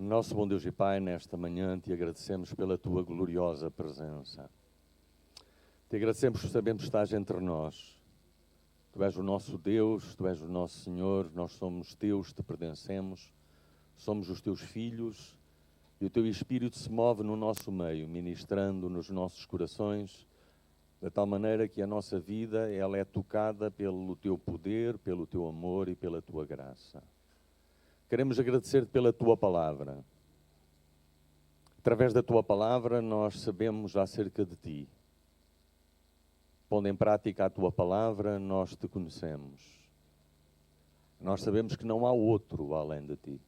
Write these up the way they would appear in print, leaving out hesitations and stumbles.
Nosso bom Deus e Pai, nesta manhã te agradecemos pela tua gloriosa presença. Te agradecemos por sabermos que estás entre nós. Tu és o nosso Deus, tu és o nosso Senhor, nós somos teus, te pertencemos, somos os teus filhos e o teu Espírito se move no nosso meio, ministrando nos nossos corações, de tal maneira que a nossa vida ela é tocada pelo teu poder, pelo teu amor e pela tua graça. Queremos agradecer-te pela tua palavra. Através da tua palavra nós sabemos acerca de ti. Pondo em prática a tua palavra, nós te conhecemos. Nós sabemos que não há outro além de ti.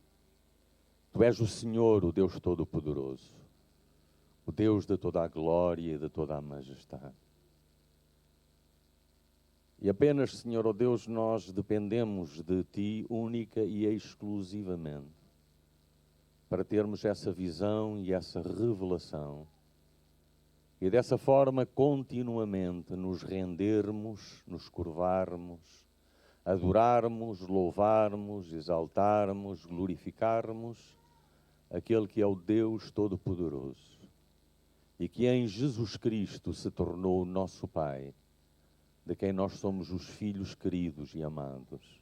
Tu és o Senhor, o Deus Todo-Poderoso, o Deus de toda a glória e de toda a majestade. E apenas, Senhor, ó Deus, nós dependemos de Ti única e exclusivamente para termos essa visão e essa revelação e dessa forma continuamente nos rendermos, nos curvarmos, adorarmos, louvarmos, exaltarmos, glorificarmos aquele que é o Deus Todo-Poderoso e que em Jesus Cristo se tornou o nosso Pai, de quem nós somos os filhos queridos e amados.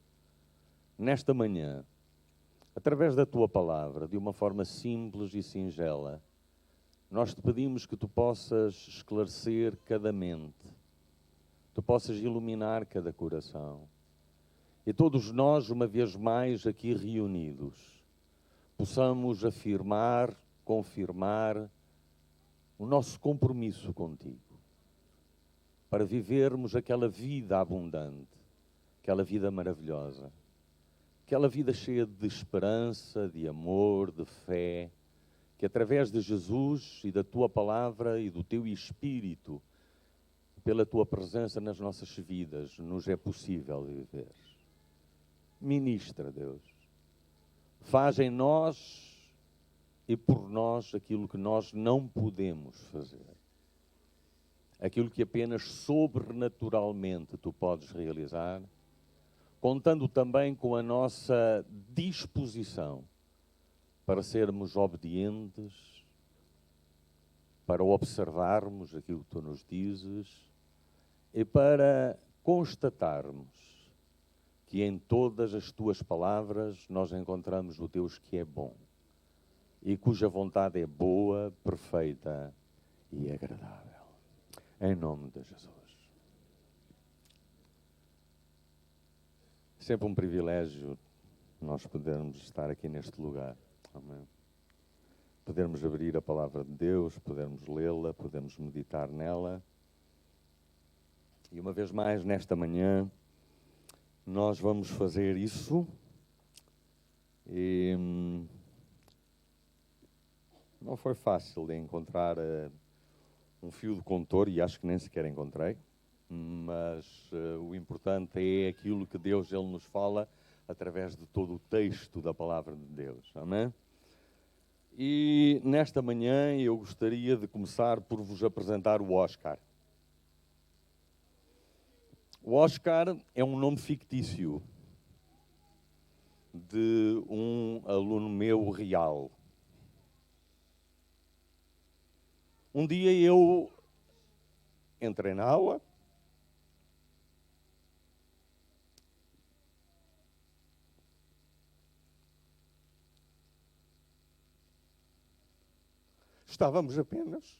Nesta manhã, através da tua palavra, de uma forma simples e singela, nós te pedimos que tu possas esclarecer cada mente, tu possas iluminar cada coração. E todos nós, uma vez mais aqui reunidos, possamos afirmar, confirmar o nosso compromisso contigo, para vivermos aquela vida abundante, aquela vida maravilhosa, aquela vida cheia de esperança, de amor, de fé, que através de Jesus e da tua palavra e do teu Espírito, pela tua presença nas nossas vidas, nos é possível viver. Ministra, Deus. Faz em nós e por nós aquilo que nós não podemos fazer. Aquilo que apenas sobrenaturalmente tu podes realizar, contando também com a nossa disposição para sermos obedientes, para observarmos aquilo que tu nos dizes e para constatarmos que em todas as tuas palavras nós encontramos o Deus que é bom e cuja vontade é boa, perfeita e agradável. Em nome de Jesus. Sempre um privilégio nós podermos estar aqui neste lugar. Amém. Podermos abrir a palavra de Deus, podermos lê-la, podermos meditar nela. E uma vez mais, nesta manhã, nós vamos fazer isso. E não foi fácil de encontrar um fio de condutor, e acho que nem sequer encontrei, mas o importante é aquilo que Deus ele nos fala através de todo o texto da palavra de Deus. Amém? E nesta manhã eu gostaria de começar por vos apresentar o Oscar. O Oscar é um nome fictício de um aluno meu real. Um dia eu entrei na aula estávamos apenas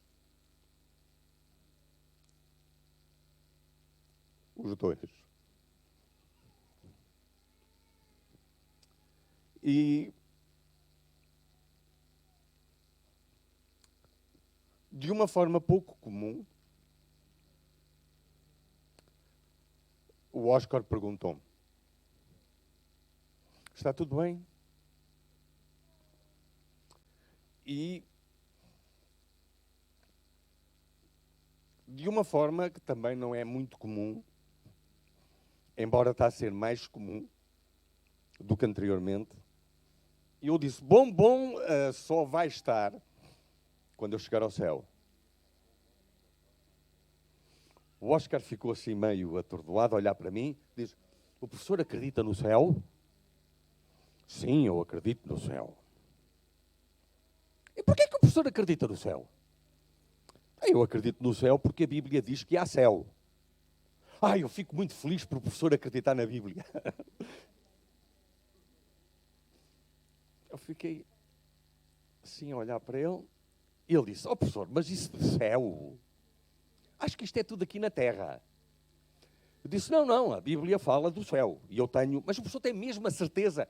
os dois. E de uma forma pouco comum, o Oscar perguntou-me: está tudo bem? E de uma forma que também não é muito comum, embora está a ser mais comum do que anteriormente, eu disse: bom, só vai estar quando eu chegar ao céu. O Oscar ficou assim meio atordoado a olhar para mim, diz: o professor acredita no céu? Sim, eu acredito no céu. professor acredita no céu? Eu acredito no céu porque a Bíblia diz que há céu. Eu fico muito feliz por o professor acreditar na Bíblia. Eu fiquei assim a olhar para ele e ele disse, professor, mas isso de céu? Acho que isto é tudo aqui na terra. Eu disse, não, a Bíblia fala do céu. E eu tenho, mas o professor tem mesmo a certeza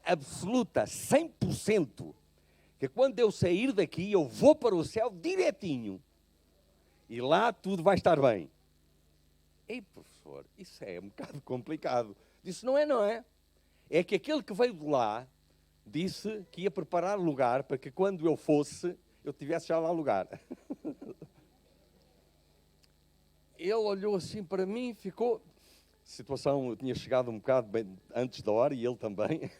absoluta, 100%, que quando eu sair daqui, eu vou para o céu direitinho. E lá tudo vai estar bem. Ei, professor, isso é um bocado complicado. Disse, não é. É que aquele que veio de lá disse que ia preparar lugar para que quando eu fosse, eu tivesse já lá lugar. Ele olhou assim para mim, ficou... A situação, eu tinha chegado um bocado bem antes da hora, e ele também.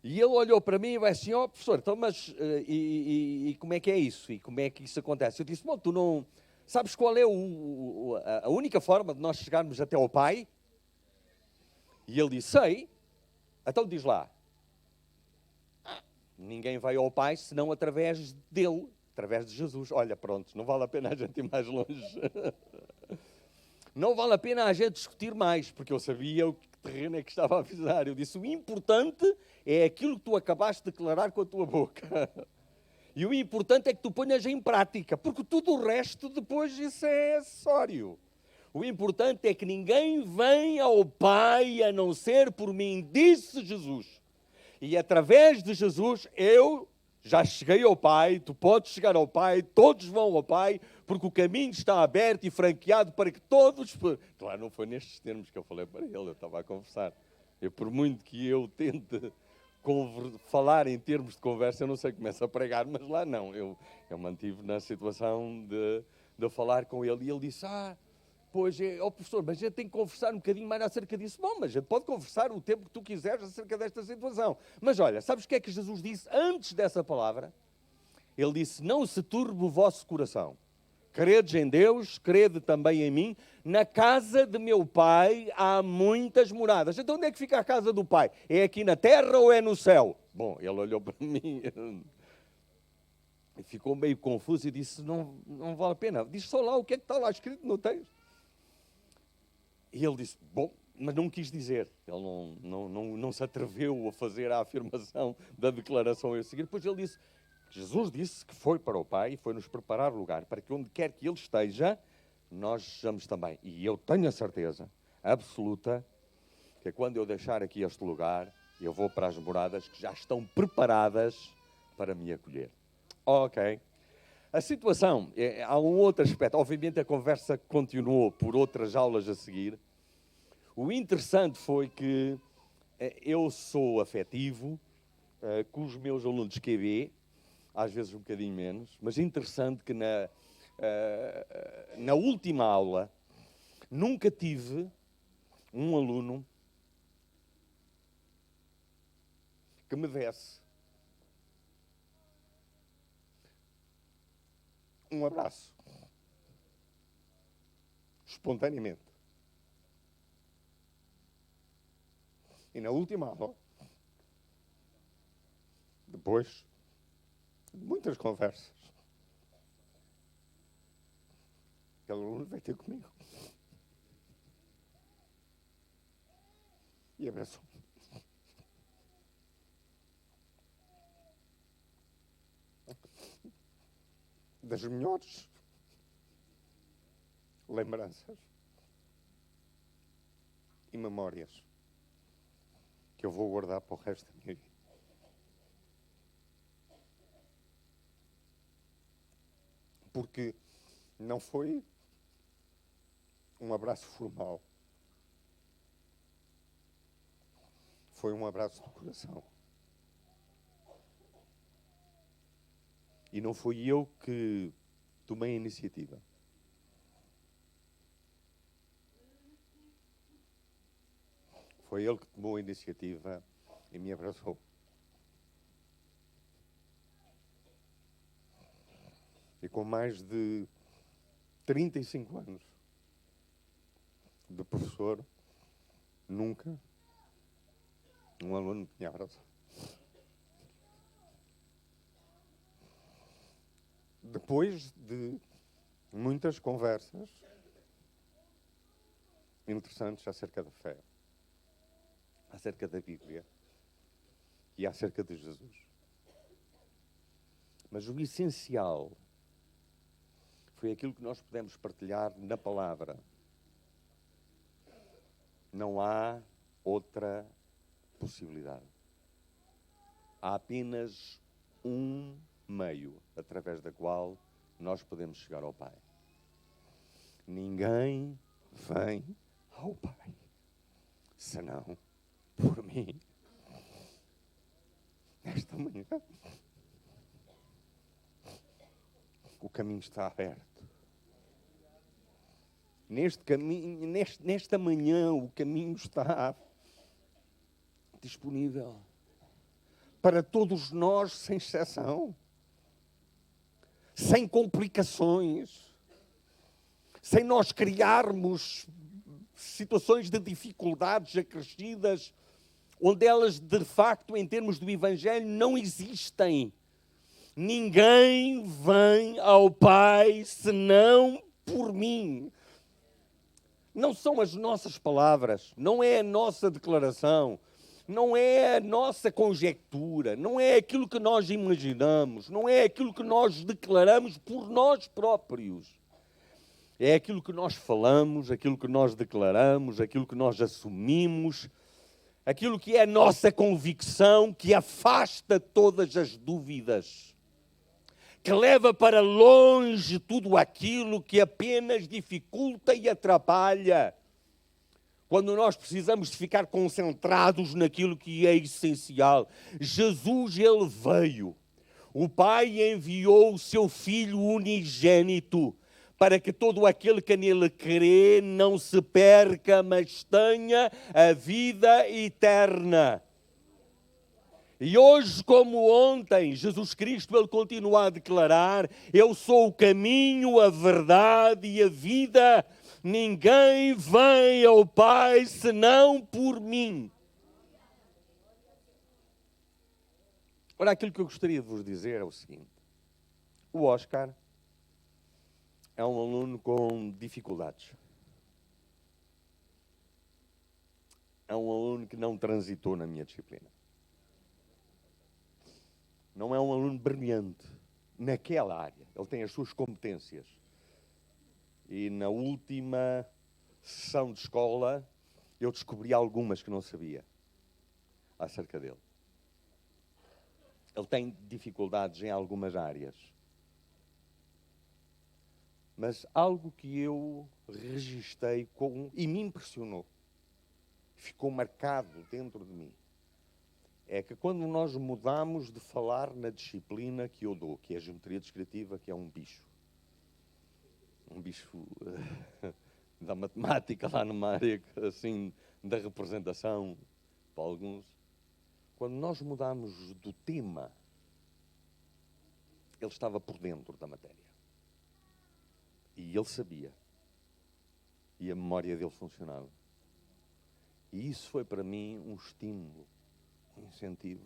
E ele olhou para mim e vai assim, professor, então, mas e como é que é isso? E como é que isso acontece? Eu disse, bom, tu não... Sabes qual é a única forma de nós chegarmos até ao Pai? E ele disse, sei. Então diz lá. Ninguém vai ao Pai senão através dele, através de Jesus. Olha, pronto, não vale a pena a gente ir mais longe. Não vale a pena a gente discutir mais, porque eu sabia o que terreno é que estava a avisar. Eu disse, o importante é aquilo que tu acabaste de declarar com a tua boca. E o importante é que tu ponhas em prática, porque tudo o resto depois isso é acessório. O importante é que ninguém vem ao Pai a não ser por mim, disse Jesus. E através de Jesus eu já cheguei ao Pai, tu podes chegar ao Pai, todos vão ao Pai, porque o caminho está aberto e franqueado para que todos... Claro, não foi nestes termos que eu falei para ele, eu estava a conversar. Por muito que eu tente falar em termos de conversa, eu não sei, começo a pregar, mas lá não. Eu mantive na situação de falar com ele, e ele disse, pois, professor, mas a gente tem que conversar um bocadinho mais acerca disso. Bom, mas a gente pode conversar o tempo que tu quiseres acerca desta situação. Mas olha, sabes o que é que Jesus disse antes dessa palavra? Ele disse, não se turbe o vosso coração. Credes em Deus, crede também em mim. Na casa de meu Pai há muitas moradas. Então onde é que fica a casa do Pai? É aqui na terra ou é no céu? Bom, ele olhou para mim e ficou meio confuso e disse, não vale a pena. Diz só lá o que é que está lá escrito no texto. E ele disse, bom, mas não quis dizer. Ele não se atreveu a fazer a afirmação da declaração a seguir. Depois ele disse, Jesus disse que foi para o Pai e foi-nos preparar lugar para que onde quer que Ele esteja, nós estejamos também. E eu tenho a certeza absoluta que quando eu deixar aqui este lugar, eu vou para as moradas que já estão preparadas para me acolher. Ok. A situação, há um outro aspecto. Obviamente a conversa continuou por outras aulas a seguir. O interessante foi que eu sou afetivo com os meus alunos de QB, às vezes um bocadinho menos, mas interessante que na última aula nunca tive um aluno que me desse um abraço espontaneamente. E na última aula, depois de muitas conversas, aquele aluno veio ter comigo e abraçou-me. Das melhores lembranças e memórias que eu vou guardar para o resto da minha vida. Porque não foi um abraço formal. Foi um abraço do coração. E não fui eu que tomei a iniciativa. Foi ele que tomou a iniciativa e me abraçou. E com mais de 35 anos de professor, nunca um aluno me tinha abraçado. depois de muitas conversas interessantes acerca da fé, acerca da Bíblia e acerca de Jesus. Mas o essencial foi aquilo que nós pudemos partilhar na palavra. Não há outra possibilidade. Há apenas um meio através da qual nós podemos chegar ao Pai. Ninguém vem ao Pai senão por mim. Nesta manhã, o caminho está aberto. Nesta manhã, o caminho está disponível para todos nós, sem exceção, sem complicações, sem nós criarmos situações de dificuldades acrescidas, onde elas, de facto, em termos do Evangelho, não existem. Ninguém vem ao Pai senão por mim. Não são as nossas palavras, não é a nossa declaração, não é a nossa conjectura, não é aquilo que nós imaginamos, não é aquilo que nós declaramos por nós próprios. É aquilo que nós falamos, aquilo que nós declaramos, aquilo que nós assumimos, aquilo que é a nossa convicção, que afasta todas as dúvidas, que leva para longe tudo aquilo que apenas dificulta e atrapalha. Quando nós precisamos de ficar concentrados naquilo que é essencial. Jesus, ele veio. O Pai enviou o seu Filho unigênito para que todo aquele que nele crê não se perca, mas tenha a vida eterna. E hoje, como ontem, Jesus Cristo, ele continua a declarar: eu sou o caminho, a verdade e a vida. Ninguém vem ao Pai senão por mim. Ora, aquilo que eu gostaria de vos dizer é o seguinte. O Oscar é um aluno com dificuldades. É um aluno que não transitou na minha disciplina. Não é um aluno brilhante naquela área. Ele tem as suas competências. E na última sessão de escola, eu descobri algumas que não sabia acerca dele. Ele tem dificuldades em algumas áreas. Mas algo que eu registrei e me impressionou, ficou marcado dentro de mim, é que quando nós mudamos de falar na disciplina que eu dou, que é a geometria descritiva, que é um bicho da matemática lá numa área assim da representação para alguns, quando nós mudamos do tema, ele estava por dentro da matéria e ele sabia e a memória dele funcionava, e isso foi para mim um estímulo, um incentivo.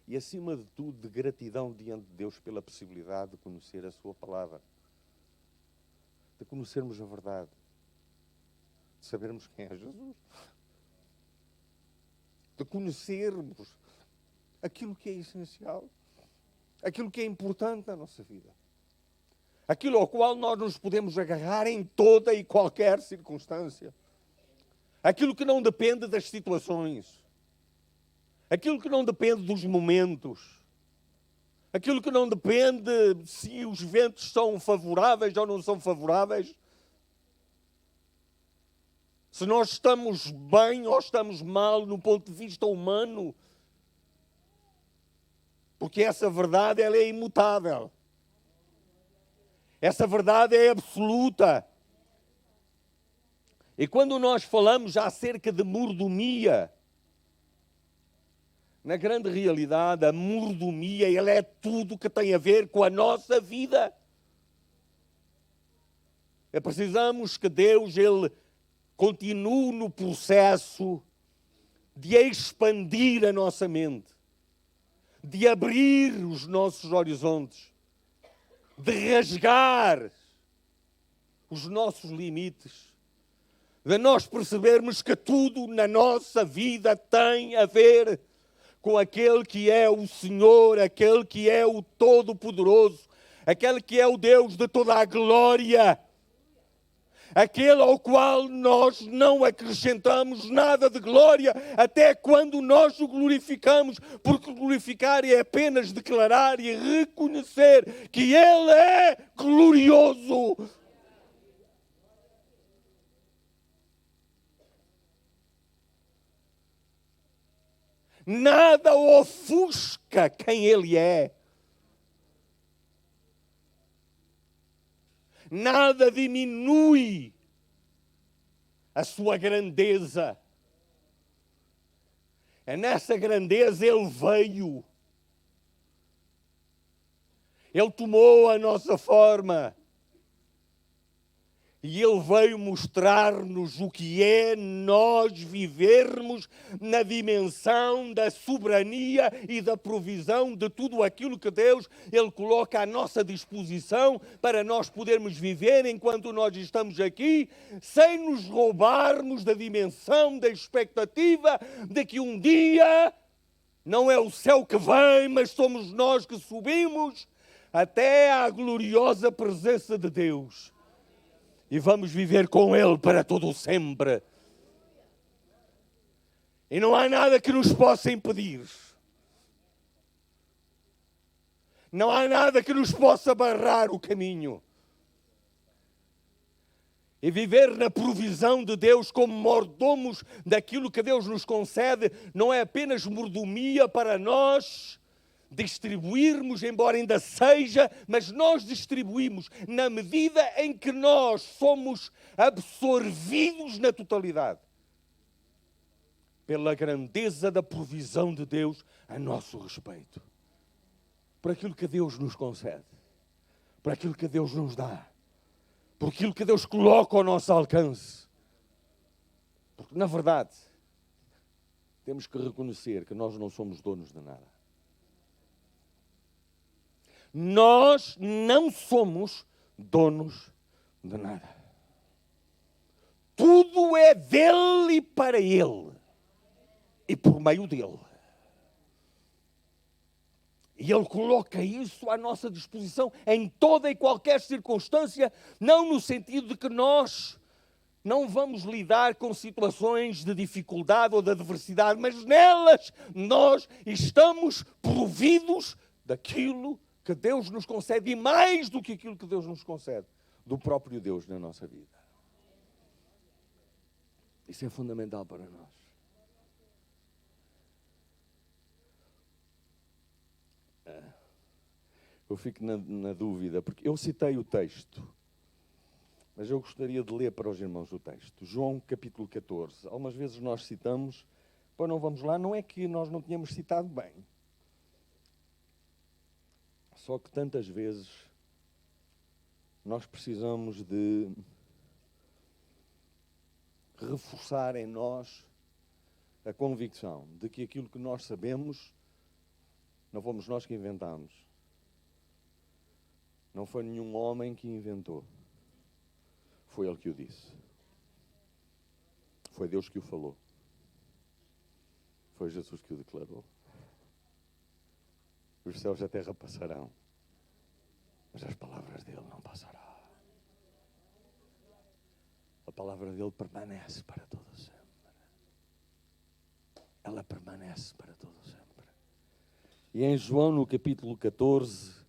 E, acima de tudo, de gratidão diante de Deus pela possibilidade de conhecer a sua palavra, de conhecermos a verdade, de sabermos quem é Jesus, de conhecermos aquilo que é essencial, aquilo que é importante na nossa vida, aquilo ao qual nós nos podemos agarrar em toda e qualquer circunstância, aquilo que não depende das situações, aquilo que não depende dos momentos, aquilo que não depende se os ventos são favoráveis ou não são favoráveis, se nós estamos bem ou estamos mal no ponto de vista humano, porque essa verdade ela é imutável, essa verdade é absoluta. E quando nós falamos acerca de mordomia, na grande realidade, a mordomia ela é tudo que tem a ver com a nossa vida. Precisamos que Deus ele continue no processo de expandir a nossa mente, de abrir os nossos horizontes, de rasgar os nossos limites, de nós percebermos que tudo na nossa vida tem a ver com aquele que é o Senhor, aquele que é o Todo-Poderoso, aquele que é o Deus de toda a glória, aquele ao qual nós não acrescentamos nada de glória até quando nós o glorificamos, porque glorificar é apenas declarar e reconhecer que Ele é glorioso. Nada ofusca quem Ele é. Nada diminui a sua grandeza. É nessa grandeza Ele veio. Ele tomou a nossa forma. E Ele veio mostrar-nos o que é nós vivermos na dimensão da soberania e da provisão de tudo aquilo que Deus Ele coloca à nossa disposição para nós podermos viver enquanto nós estamos aqui, sem nos roubarmos da dimensão da expectativa de que um dia não é o céu que vem, mas somos nós que subimos até à gloriosa presença de Deus. E vamos viver com Ele para todo o sempre. E não há nada que nos possa impedir. Não há nada que nos possa barrar o caminho. E viver na provisão de Deus como mordomos daquilo que Deus nos concede não é apenas mordomia para nós distribuirmos, embora ainda seja, mas nós distribuímos na medida em que nós somos absorvidos na totalidade pela grandeza da provisão de Deus a nosso respeito. Por aquilo que Deus nos concede, por aquilo que Deus nos dá, por aquilo que Deus coloca ao nosso alcance. Porque, na verdade, temos que reconhecer que nós não somos donos de nada. Nós não somos donos de nada. Tudo é dele e para ele. E por meio dele. E Ele coloca isso à nossa disposição em toda e qualquer circunstância, não no sentido de que nós não vamos lidar com situações de dificuldade ou de adversidade, mas nelas nós estamos providos daquilo que Deus nos concede, e mais do que aquilo que Deus nos concede, do próprio Deus na nossa vida. Isso é fundamental para nós. Eu fico na dúvida, porque eu citei o texto, mas eu gostaria de ler para os irmãos o texto. João capítulo 14. Algumas vezes nós citamos, pois não vamos lá, não é que nós não tenhamos citado bem. Só que tantas vezes nós precisamos de reforçar em nós a convicção de que aquilo que nós sabemos não fomos nós que inventamos. Não foi nenhum homem que inventou. Foi Ele que o disse. Foi Deus que o falou. Foi Jesus que o declarou. Os céus e a terra passarão, mas as palavras dele não passarão. A palavra dele permanece para todo sempre. Ela permanece para todo sempre. E em João, no capítulo 14,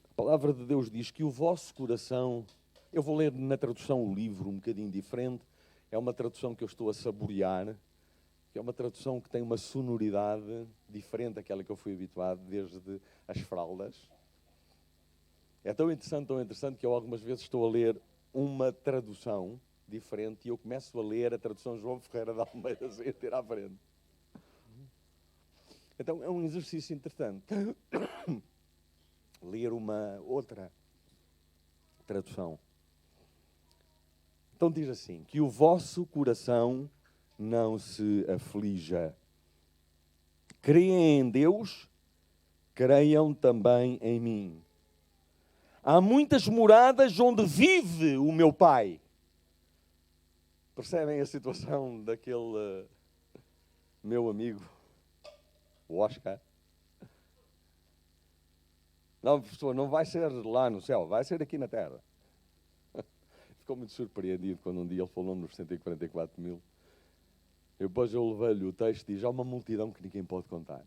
a palavra de Deus diz que o vosso coração, eu vou ler na tradução o livro, um bocadinho diferente, é uma tradução que eu estou a saborear, que é uma tradução que tem uma sonoridade diferente daquela que eu fui habituado desde as fraldas. É tão interessante que eu algumas vezes estou a ler uma tradução diferente e eu começo a ler a tradução João Ferreira de Almeida sem ter à frente. Então é um exercício interessante. Ler uma outra tradução. Então diz assim, que o vosso coração não se aflija. Creem em Deus, creiam também em mim. Há muitas moradas onde vive o meu Pai. Percebem a situação daquele meu amigo, o Oscar? Não, professor, não vai ser lá no céu, vai ser aqui na terra. Ficou muito surpreendido quando um dia ele falou nos 144 mil. Depois eu levei-lhe o texto e diz: há uma multidão que ninguém pode contar.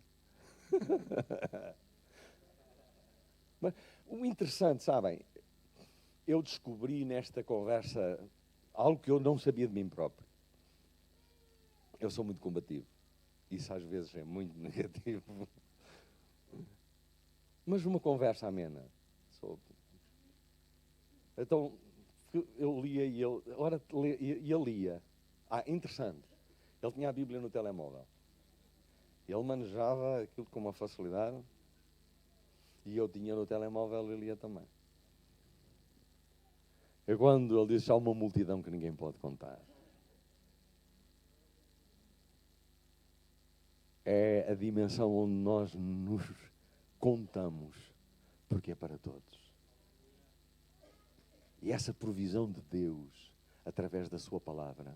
Mas o interessante, sabem, eu descobri nesta conversa algo que eu não sabia de mim próprio. Eu sou muito combativo. Isso às vezes é muito negativo. Mas uma conversa amena. Então, eu lia e ele lia. Interessante. Ele tinha a Bíblia no telemóvel. Ele manejava aquilo com uma facilidade. E eu tinha no telemóvel e lia também. É quando ele disse: há uma multidão que ninguém pode contar. É a dimensão onde nós nos contamos, porque é para todos. E essa provisão de Deus, através da sua palavra,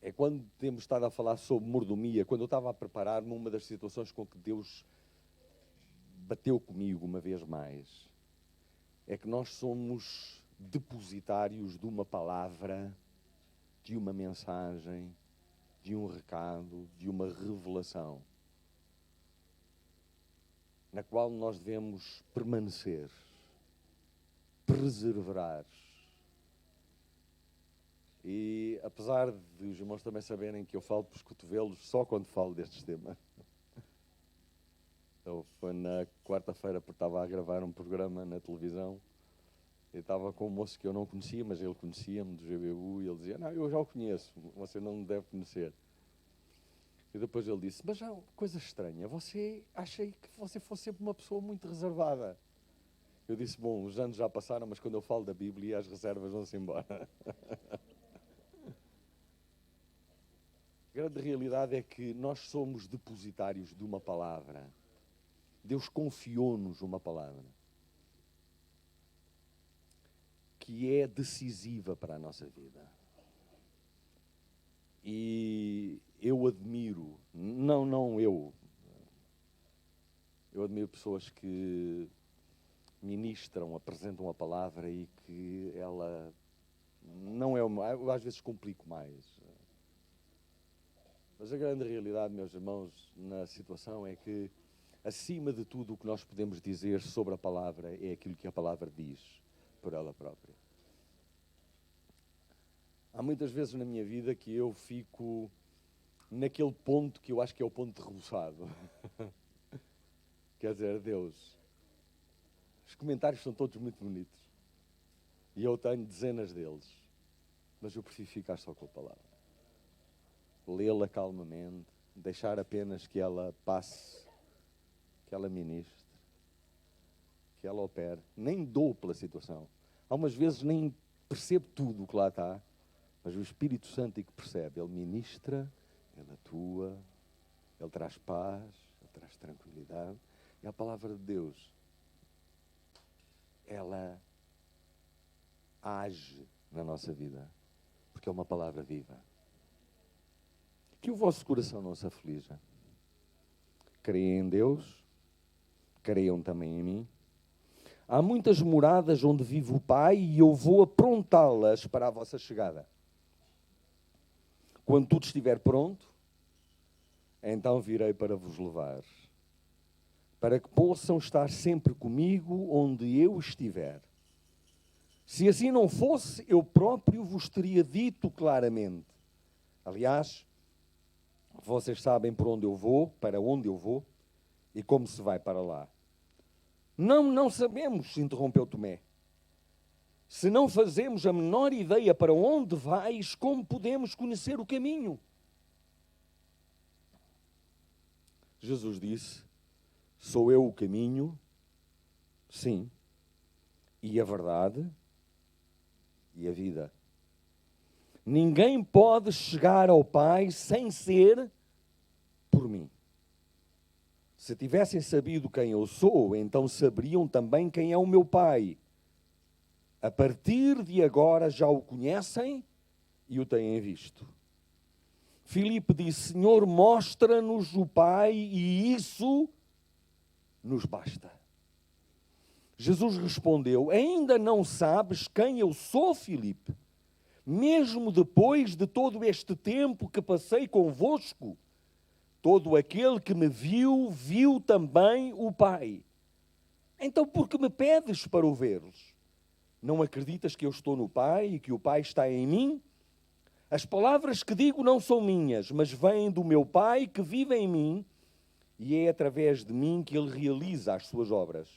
é quando temos estado a falar sobre mordomia, quando eu estava a preparar-me, uma das situações com que Deus bateu comigo uma vez mais, é que nós somos depositários de uma palavra, de uma mensagem, de um recado, de uma revelação, na qual nós devemos permanecer, perseverar. E apesar de os irmãos também saberem que eu falo pelos cotovelos só quando falo destes temas. Eu foi na quarta-feira porque estava a gravar um programa na televisão e estava com um moço que eu não conhecia, mas ele conhecia-me do GBU, e ele dizia: não, eu já o conheço, você não me deve conhecer. E depois ele disse: mas há uma coisa estranha, você achei que você fosse sempre uma pessoa muito reservada. Eu disse: bom, os anos já passaram, mas quando eu falo da Bíblia as reservas vão-se embora. A grande realidade é que nós somos depositários de uma palavra. Deus confiou-nos uma palavra que é decisiva para a nossa vida. E eu admiro, eu admiro pessoas que ministram, apresentam a palavra e que ela não é uma... Eu às vezes complico mais. Mas a grande realidade, meus irmãos, na situação é que, acima de tudo, o que nós podemos dizer sobre a palavra é aquilo que a palavra diz por ela própria. Há muitas vezes na minha vida que eu fico naquele ponto que eu acho que é o ponto de reboçado. Quer dizer, Deus, os comentários são todos muito bonitos. E eu tenho dezenas deles. Mas eu prefiro ficar só com a palavra. Lê-la calmamente, deixar apenas que ela passe, que ela ministre, que ela opere. Nem dou pela situação. Há umas vezes nem percebo tudo o que lá está, mas o Espírito Santo é que percebe. Ele ministra, ele atua, ele traz paz, ele traz tranquilidade. E a palavra de Deus, ela age na nossa vida, porque é uma palavra viva. Que o vosso coração não se aflija. Creem em Deus, creiam também em mim. Há muitas moradas onde vive o Pai e eu vou aprontá-las para a vossa chegada. Quando tudo estiver pronto, então virei para vos levar, para que possam estar sempre comigo onde eu estiver. Se assim não fosse, eu próprio vos teria dito claramente. Aliás, vocês sabem por onde eu vou, para onde eu vou e como se vai para lá. Não sabemos, interrompeu Tomé. Se não fazemos a menor ideia para onde vais, como podemos conhecer o caminho? Jesus disse: sou eu o caminho, sim, e a verdade e a vida. Ninguém pode chegar ao Pai sem ser por mim. Se tivessem sabido quem eu sou, então saberiam também quem é o meu Pai. A partir de agora já o conhecem e o têm visto. Filipe disse: Senhor, mostra-nos o Pai e isso nos basta. Jesus respondeu: ainda não sabes quem eu sou, Filipe? Mesmo depois de todo este tempo que passei convosco, todo aquele que me viu, viu também o Pai. Então por que me pedes para o veres? Não acreditas que eu estou no Pai e que o Pai está em mim? As palavras que digo não são minhas, mas vêm do meu Pai que vive em mim, e é através de mim que Ele realiza as suas obras.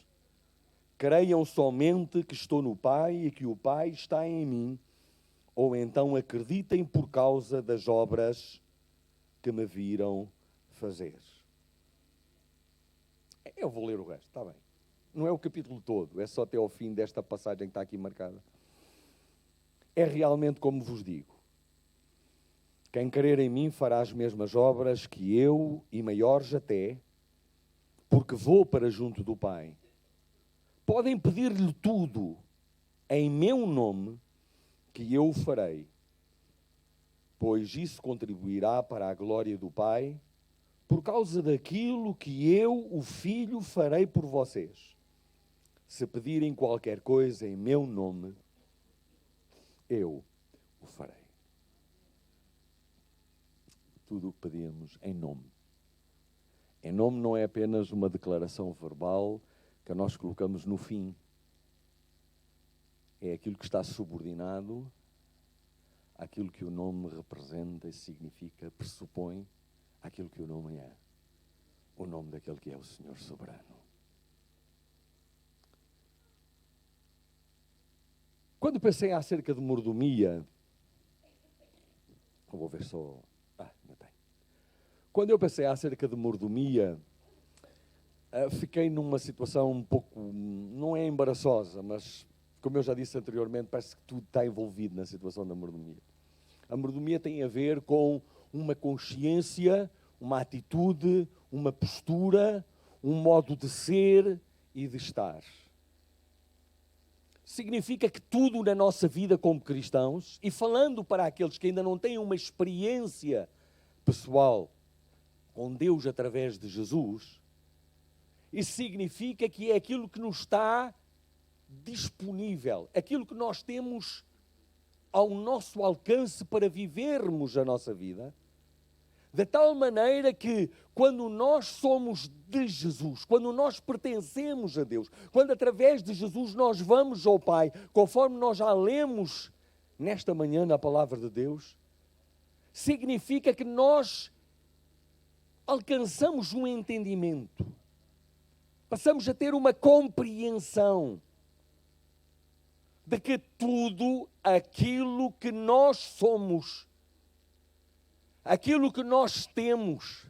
Creiam somente que estou no Pai e que o Pai está em mim, ou então acreditem por causa das obras que me viram fazer. Eu vou ler o resto, está bem. Não é o capítulo todo, é só até ao fim desta passagem que está aqui marcada. É realmente como vos digo. Quem crer em mim fará as mesmas obras que eu, e maiores até, porque vou para junto do Pai. Podem pedir-lhe tudo em meu nome, que eu o farei, pois isso contribuirá para a glória do Pai, por causa daquilo que eu, o Filho, farei por vocês. Se pedirem qualquer coisa em meu nome, eu o farei. Tudo o que pedimos em nome. Em nome não é apenas uma declaração verbal que nós colocamos no fim. É aquilo que está subordinado àquilo que o nome representa e significa, pressupõe aquilo que o nome é. O nome daquele que é o Senhor soberano. Quando pensei acerca de mordomia, vou ver só... ainda tem. Quando eu pensei acerca de mordomia, fiquei numa situação um pouco, não é embaraçosa, mas, como eu já disse anteriormente, parece que tudo está envolvido na situação da mordomia. A mordomia tem a ver com uma consciência, uma atitude, uma postura, um modo de ser e de estar. Significa que tudo na nossa vida como cristãos, e falando para aqueles que ainda não têm uma experiência pessoal com Deus através de Jesus, isso significa que é aquilo que nos está disponível, aquilo que nós temos ao nosso alcance para vivermos a nossa vida, de tal maneira que quando nós somos de Jesus, quando nós pertencemos a Deus, quando através de Jesus nós vamos ao Pai, conforme nós já lemos nesta manhã na palavra de Deus, significa que nós alcançamos um entendimento, passamos a ter uma compreensão de que tudo aquilo que nós somos, aquilo que nós temos,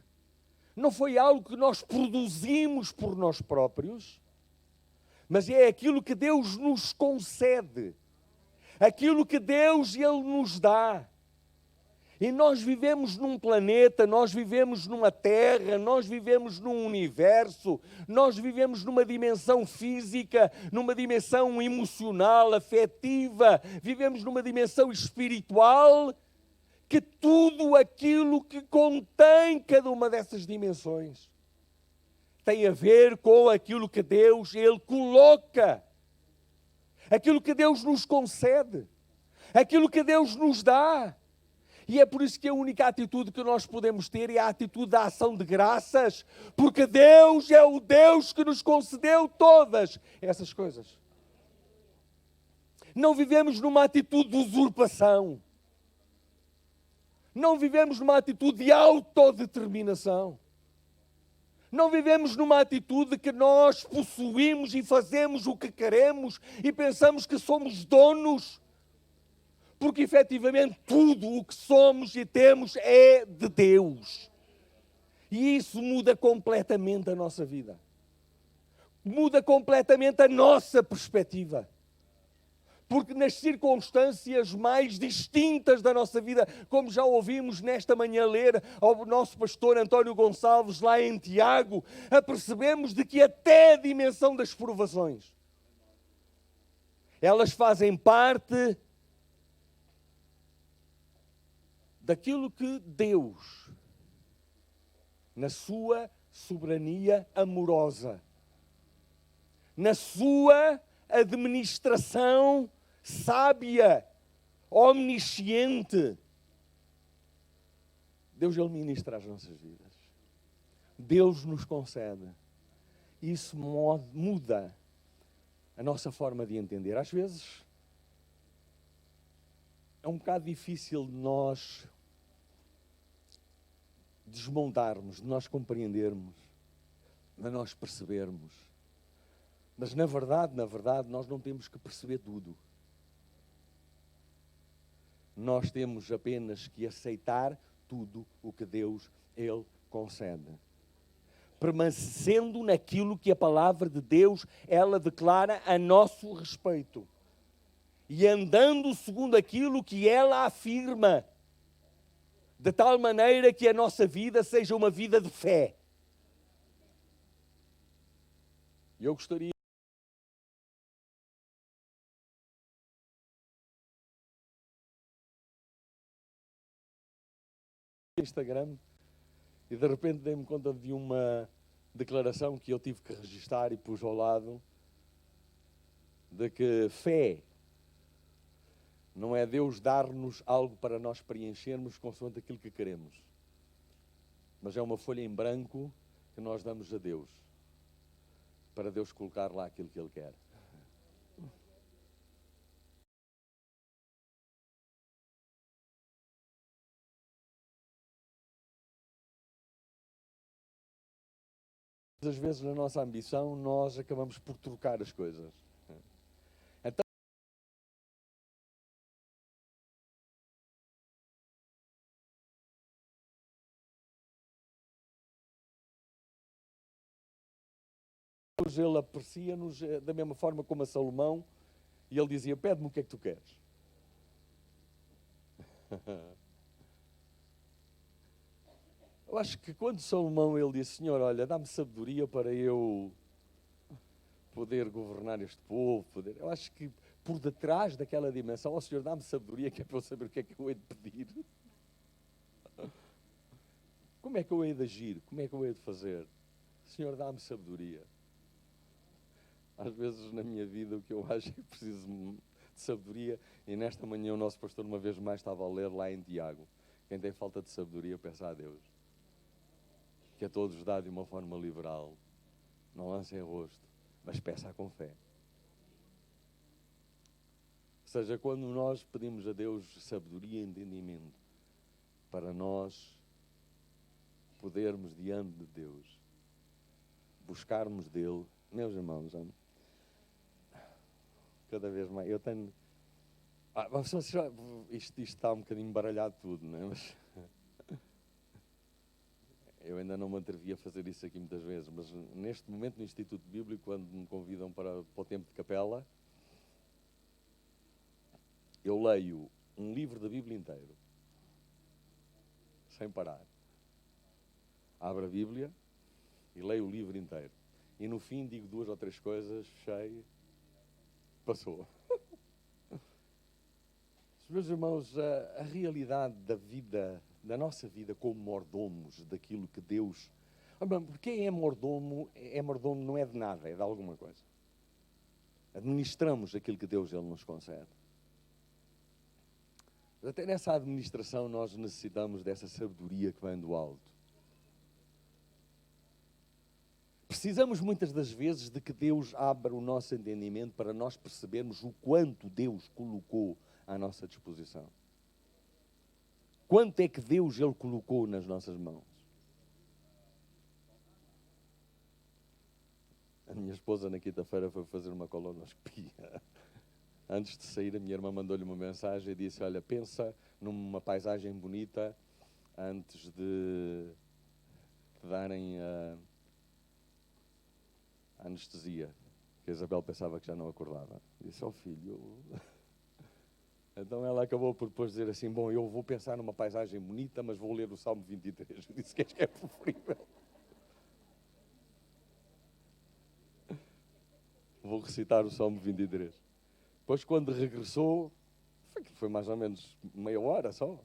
não foi algo que nós produzimos por nós próprios, mas é aquilo que Deus nos concede, aquilo que Deus Ele nos dá. E nós vivemos num planeta, nós vivemos numa terra, nós vivemos num universo, nós vivemos numa dimensão física, numa dimensão emocional, afetiva, vivemos numa dimensão espiritual, que tudo aquilo que contém cada uma dessas dimensões tem a ver com aquilo que Deus, Ele coloca, aquilo que Deus nos concede, aquilo que Deus nos dá. E é por isso que a única atitude que nós podemos ter é a atitude da ação de graças, porque Deus é o Deus que nos concedeu todas essas coisas. Não vivemos numa atitude de usurpação. Não vivemos numa atitude de autodeterminação. Não vivemos numa atitude que nós possuímos e fazemos o que queremos e pensamos que somos donos. Porque efetivamente tudo o que somos e temos é de Deus. E isso muda completamente a nossa vida. Muda completamente a nossa perspectiva. porque nas circunstâncias mais distintas da nossa vida, como já ouvimos nesta manhã ler ao nosso pastor António Gonçalves lá em Tiago, apercebemos de que até a dimensão das provações, elas fazem parte daquilo que Deus, na sua soberania amorosa, na sua administração sábia, omnisciente, Deus Ele ministra as nossas vidas. Deus nos concede. Isso muda a nossa forma de entender. Às vezes é um bocado difícil de nós desmontarmos, de nós compreendermos, de nós percebermos. Mas na verdade, nós não temos que perceber tudo. Nós temos apenas que aceitar tudo o que Deus, Ele concede. Permanecendo naquilo que a palavra de Deus, ela declara a nosso respeito. E andando segundo aquilo que ela afirma. De tal maneira que a nossa vida seja uma vida de fé. Eu gostaria Instagram e de repente dei-me conta de uma declaração que eu tive que registar e pus ao lado, de que fé não é Deus dar-nos algo para nós preenchermos consoante aquilo que queremos, mas é uma folha em branco que nós damos a Deus, para Deus colocar lá aquilo que Ele quer. Às vezes, na nossa ambição, nós acabamos por trocar as coisas. Então, Ele aprecia-nos da mesma forma como a Salomão, e ele dizia: pede-me o que é que tu queres. Eu acho que quando Salomão ele disse: Senhor, olha, dá-me sabedoria para eu poder governar este povo, eu acho que por detrás daquela dimensão, ó Senhor, dá-me sabedoria, que é para eu saber o que é que eu hei de pedir. Como é que eu hei de agir? Como é que eu hei de fazer? Senhor, dá-me sabedoria. Às vezes na minha vida o que eu acho é que preciso de sabedoria, e nesta manhã o nosso pastor uma vez mais estava a ler lá em Tiago: quem tem falta de sabedoria, peça a Deus, que a todos dá de uma forma liberal. Não lance em rosto, mas peça com fé. Ou seja, quando nós pedimos a Deus sabedoria e entendimento para nós podermos diante de Deus buscarmos dele, meus irmãos, cada vez mais, eu tenho... isto está um bocadinho embaralhado tudo, não é? Mas eu ainda não me atrevi a fazer isso aqui muitas vezes, mas neste momento no Instituto Bíblico, quando me convidam para o tempo de capela, eu leio um livro da Bíblia inteiro, sem parar. Abro a Bíblia e leio o livro inteiro. E no fim digo 2 ou 3 coisas, fechei, passou. Meus irmãos, a realidade da vida, da nossa vida como mordomos daquilo que Deus... Porque quem é mordomo não é de nada, é de alguma coisa. Administramos aquilo que Deus Ele nos concede. Mas até nessa administração nós necessitamos dessa sabedoria que vem do alto. Precisamos muitas das vezes de que Deus abra o nosso entendimento para nós percebermos o quanto Deus colocou à nossa disposição. Quanto é que Deus Ele colocou nas nossas mãos? A minha esposa na quinta-feira foi fazer uma colonoscopia. Antes de sair, a minha irmã mandou-lhe uma mensagem e disse: olha, pensa numa paisagem bonita antes de darem a anestesia. Que a Isabel pensava que já não acordava. Disse: ó filho, Então ela acabou por depois dizer assim, bom, eu vou pensar numa paisagem bonita, mas vou ler o Salmo 23. Eu disse que é preferível. Vou recitar o Salmo 23. Depois, quando regressou, foi mais ou menos meia hora só.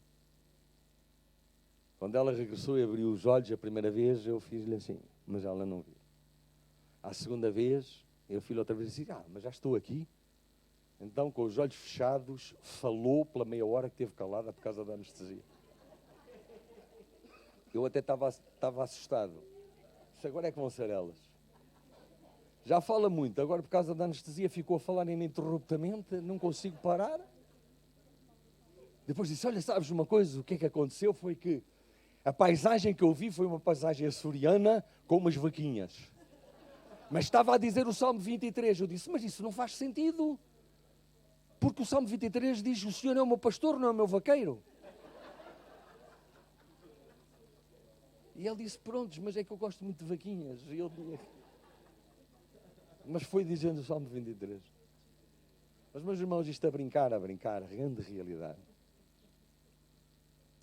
Quando ela regressou e abriu os olhos a primeira vez, eu fiz-lhe assim, mas ela não viu. A segunda vez, eu fiz-lhe outra vez assim, mas já estou aqui. Então, com os olhos fechados, falou pela meia hora que teve calada por causa da anestesia. Eu até estava assustado. Isso agora é que vão ser elas. Já fala muito, agora por causa da anestesia ficou a falar ininterruptamente, não consigo parar. Depois disse, olha, sabes uma coisa, o que é que aconteceu foi que a paisagem que eu vi foi uma paisagem açoriana com umas vaquinhas. Mas estava a dizer o Salmo 23, eu disse, mas isso não faz sentido. Porque o Salmo 23 diz, o Senhor é o meu pastor, não é o meu vaqueiro. E ele disse, prontos, mas é que eu gosto muito de vaquinhas. E eu tinha... Mas foi dizendo o Salmo 23. Mas, meus irmãos, isto a brincar, grande realidade.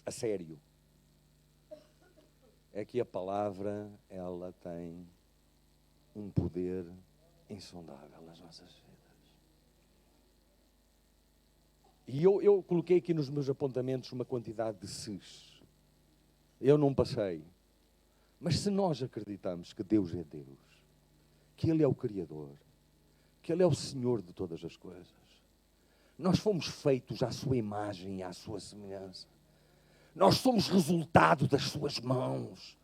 A sério. É que a palavra, ela tem um poder insondável nas nossas vidas. E eu coloquei aqui nos meus apontamentos uma quantidade de ses. Eu não passei. Mas se nós acreditamos que Deus é Deus, que Ele é o Criador, que Ele é o Senhor de todas as coisas, nós fomos feitos à sua imagem e à sua semelhança. Nós somos resultado das suas mãos.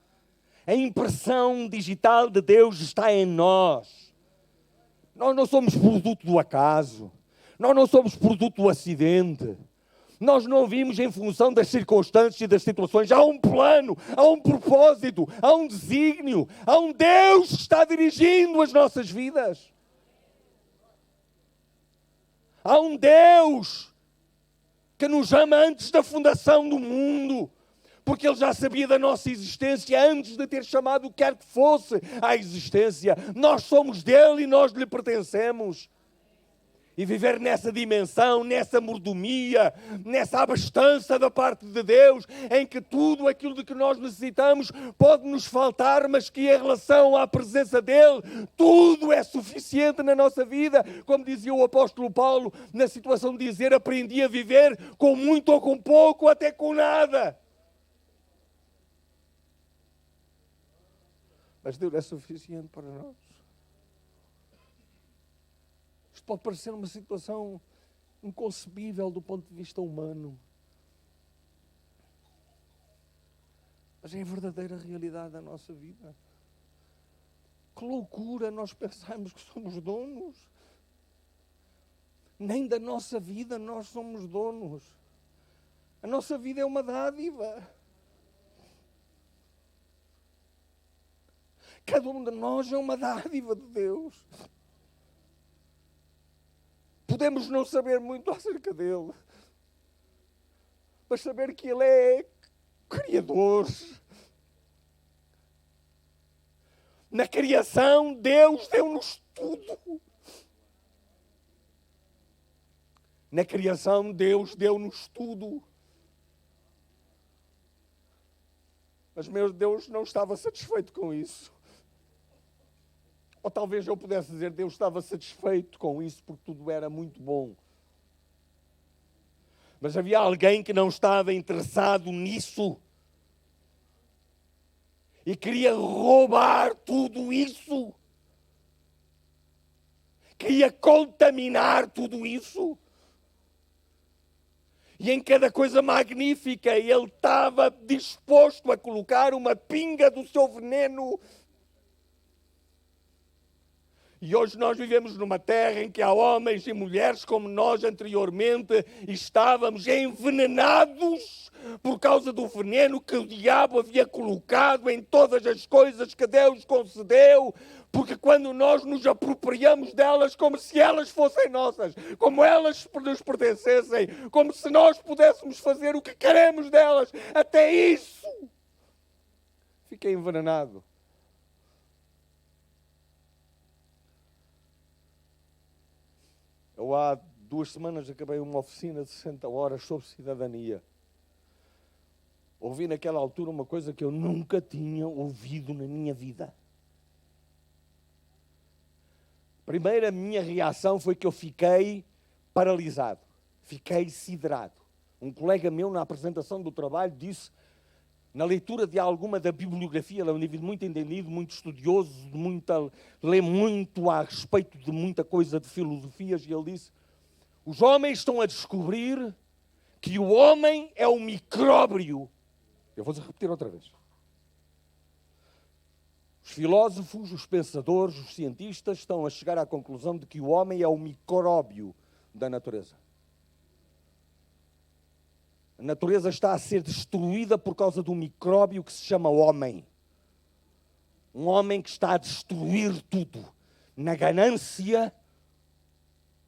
A impressão digital de Deus está em nós. Nós não somos produto do acaso. Nós não somos produto do acidente. Nós não vimos em função das circunstâncias e das situações. Há um plano, há um propósito, há um desígnio, há um Deus que está dirigindo as nossas vidas. Há um Deus que nos ama antes da fundação do mundo, porque Ele já sabia da nossa existência antes de ter chamado o que quer que fosse à existência. Nós somos dele e nós lhe pertencemos. E viver nessa dimensão, nessa mordomia, nessa abastança da parte de Deus, em que tudo aquilo de que nós necessitamos pode nos faltar, mas que em relação à presença dEle, tudo é suficiente na nossa vida. Como dizia o apóstolo Paulo, na situação de dizer, aprendi a viver com muito ou com pouco, até com nada. Mas Deus é suficiente para nós. Isto pode parecer uma situação inconcebível do ponto de vista humano. Mas é a verdadeira realidade da nossa vida. Que loucura nós pensarmos que somos donos. Nem da nossa vida nós somos donos. A nossa vida é uma dádiva. Cada um de nós é uma dádiva de Deus. Podemos não saber muito acerca dele, mas saber que ele é Criador. Na criação, Deus deu-nos tudo. Na criação, Deus deu-nos tudo. Mas meu Deus não estava satisfeito com isso. Ou talvez eu pudesse dizer, Deus estava satisfeito com isso porque tudo era muito bom. Mas havia alguém que não estava interessado nisso. E queria roubar tudo isso. Queria contaminar tudo isso. E em cada coisa magnífica ele estava disposto a colocar uma pinga do seu veneno. E hoje nós vivemos numa terra em que há homens e mulheres como nós anteriormente estávamos envenenados por causa do veneno que o diabo havia colocado em todas as coisas que Deus concedeu, porque quando nós nos apropriamos delas como se elas fossem nossas, como elas nos pertencessem, como se nós pudéssemos fazer o que queremos delas, até isso fiquei envenenado. Eu há 2 semanas acabei uma oficina de 60 horas sobre cidadania. Ouvi naquela altura uma coisa que eu nunca tinha ouvido na minha vida. Primeiro, a minha reação foi que eu fiquei paralisado, fiquei siderado. Um colega meu, na apresentação do trabalho, disse, na leitura de alguma da bibliografia, ele é um indivíduo muito entendido, muito estudioso, lê muito a respeito de muita coisa de filosofias, e ele disse, os homens estão a descobrir que o homem é um micróbio. Eu vou repetir outra vez. Os filósofos, os pensadores, os cientistas estão a chegar à conclusão de que o homem é o micróbio da natureza. A natureza está a ser destruída por causa de um micróbio que se chama homem. Um homem que está a destruir tudo, na ganância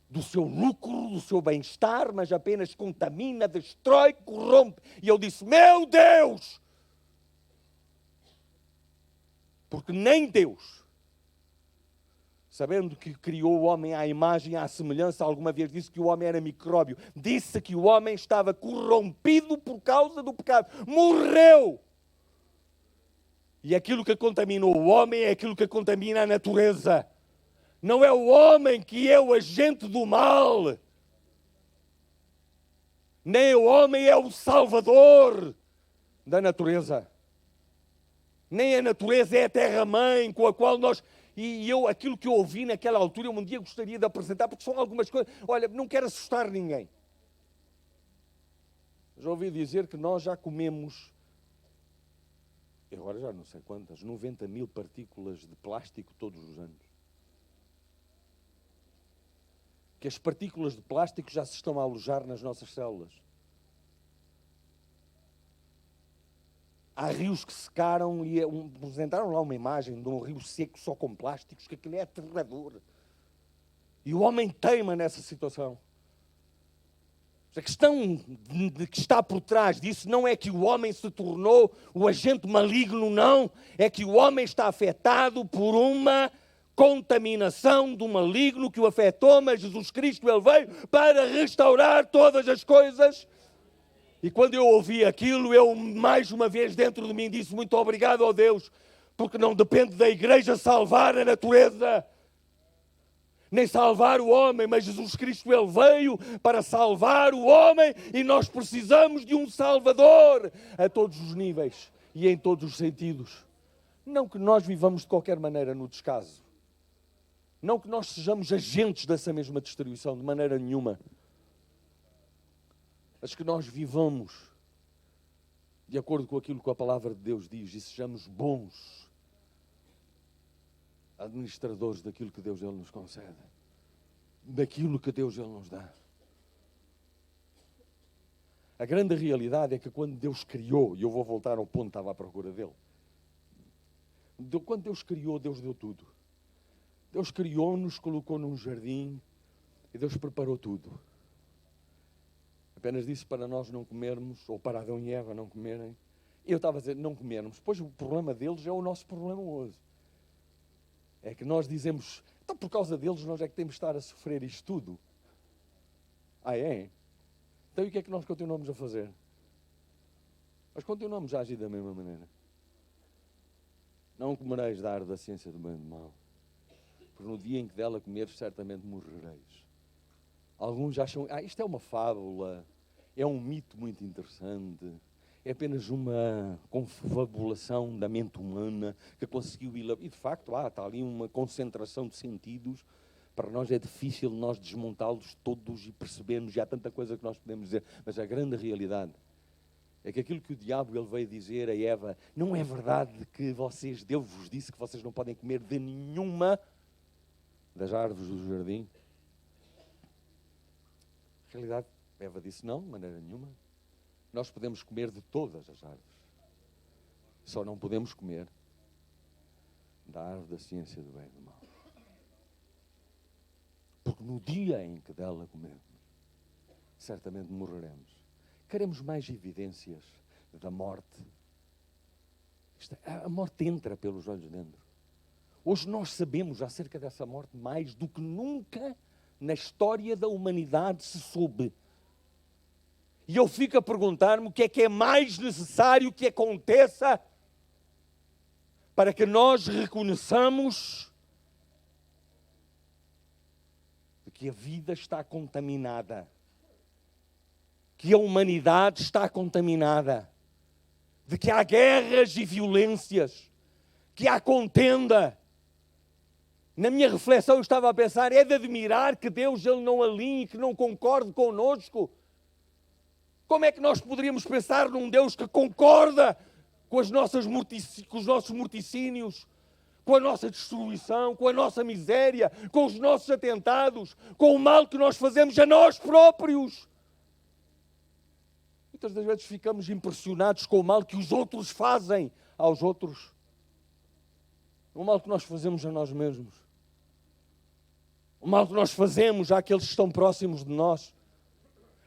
do seu lucro, do seu bem-estar, mas apenas contamina, destrói, corrompe. E eu disse, meu Deus! Porque nem Deus, sabendo que criou o homem à imagem e à semelhança, alguma vez disse que o homem era micróbio. Disse que o homem estava corrompido por causa do pecado. Morreu! E aquilo que contaminou o homem é aquilo que contamina a natureza. Não é o homem que é o agente do mal. Nem o homem é o salvador da natureza. Nem a natureza é a terra-mãe com a qual nós... E eu, aquilo que eu ouvi naquela altura, eu um dia gostaria de apresentar, porque são algumas coisas... Olha, não quero assustar ninguém. Já ouvi dizer que nós já comemos, agora já não sei quantas, 90 mil partículas de plástico todos os anos. Que as partículas de plástico já se estão a alojar nas nossas células. Há rios que secaram e apresentaram lá uma imagem de um rio seco só com plásticos, que aquilo é aterrador. E o homem teima nessa situação. A questão que está por trás disso não é que o homem se tornou o agente maligno, não. É que o homem está afetado por uma contaminação do maligno que o afetou, mas Jesus Cristo, ele veio para restaurar todas as coisas. E quando eu ouvi aquilo, eu mais uma vez dentro de mim disse muito obrigado ao Deus, porque não depende da igreja salvar a natureza, nem salvar o homem, mas Jesus Cristo, ele veio para salvar o homem e nós precisamos de um Salvador a todos os níveis e em todos os sentidos. Não que nós vivamos de qualquer maneira no descaso, não que nós sejamos agentes dessa mesma destruição, de maneira nenhuma. Mas que nós vivamos de acordo com aquilo que a palavra de Deus diz e sejamos bons administradores daquilo que Deus ele nos concede, daquilo que Deus ele nos dá. A grande realidade é que quando Deus criou, e eu vou voltar ao ponto que estava à procura dele, quando Deus criou, Deus deu tudo. Deus criou-nos, colocou num jardim e Deus preparou tudo. Apenas disse para nós não comermos, ou para Adão e Eva não comerem. Eu estava a dizer não comermos, pois o problema deles é o nosso problema hoje. É que nós dizemos, então por causa deles nós é que temos de estar a sofrer isto tudo. Ah, é? Então e o que é que nós continuamos a fazer? Nós continuamos a agir da mesma maneira. Não comereis da árvore da ciência do bem e do mal, porque no dia em que dela comeres certamente morrereis. Alguns acham, isto é uma fábula, é um mito muito interessante, é apenas uma confabulação da mente humana que conseguiu ir... E de facto, está ali uma concentração de sentidos, para nós é difícil nós desmontá-los todos e percebermos, e há tanta coisa que nós podemos dizer, mas a grande realidade é que aquilo que o diabo ele veio dizer a Eva, não é verdade que Deus vos disse que vocês não podem comer de nenhuma das árvores do jardim? Na realidade, Eva disse não, de maneira nenhuma. Nós podemos comer de todas as árvores. Só não podemos comer da árvore da ciência do bem e do mal. Porque no dia em que dela comermos, certamente morreremos. Queremos mais evidências da morte. A morte entra pelos olhos dentro. Hoje nós sabemos acerca dessa morte mais do que nunca na história da humanidade se soube. E eu fico a perguntar-me o que é mais necessário que aconteça para que nós reconheçamos que a vida está contaminada, que a humanidade está contaminada, de que há guerras e violências, que há contenda. Na minha reflexão eu estava a pensar, é de admirar que Deus ele não alinhe, que não concorde connosco. Como é que nós poderíamos pensar num Deus que concorda com os nossos morticínios, com a nossa destruição, com a nossa miséria, com os nossos atentados, com o mal que nós fazemos a nós próprios? Muitas das vezes ficamos impressionados com o mal que os outros fazem aos outros. O mal que nós fazemos a nós mesmos. O mal que nós fazemos àqueles que estão próximos de nós.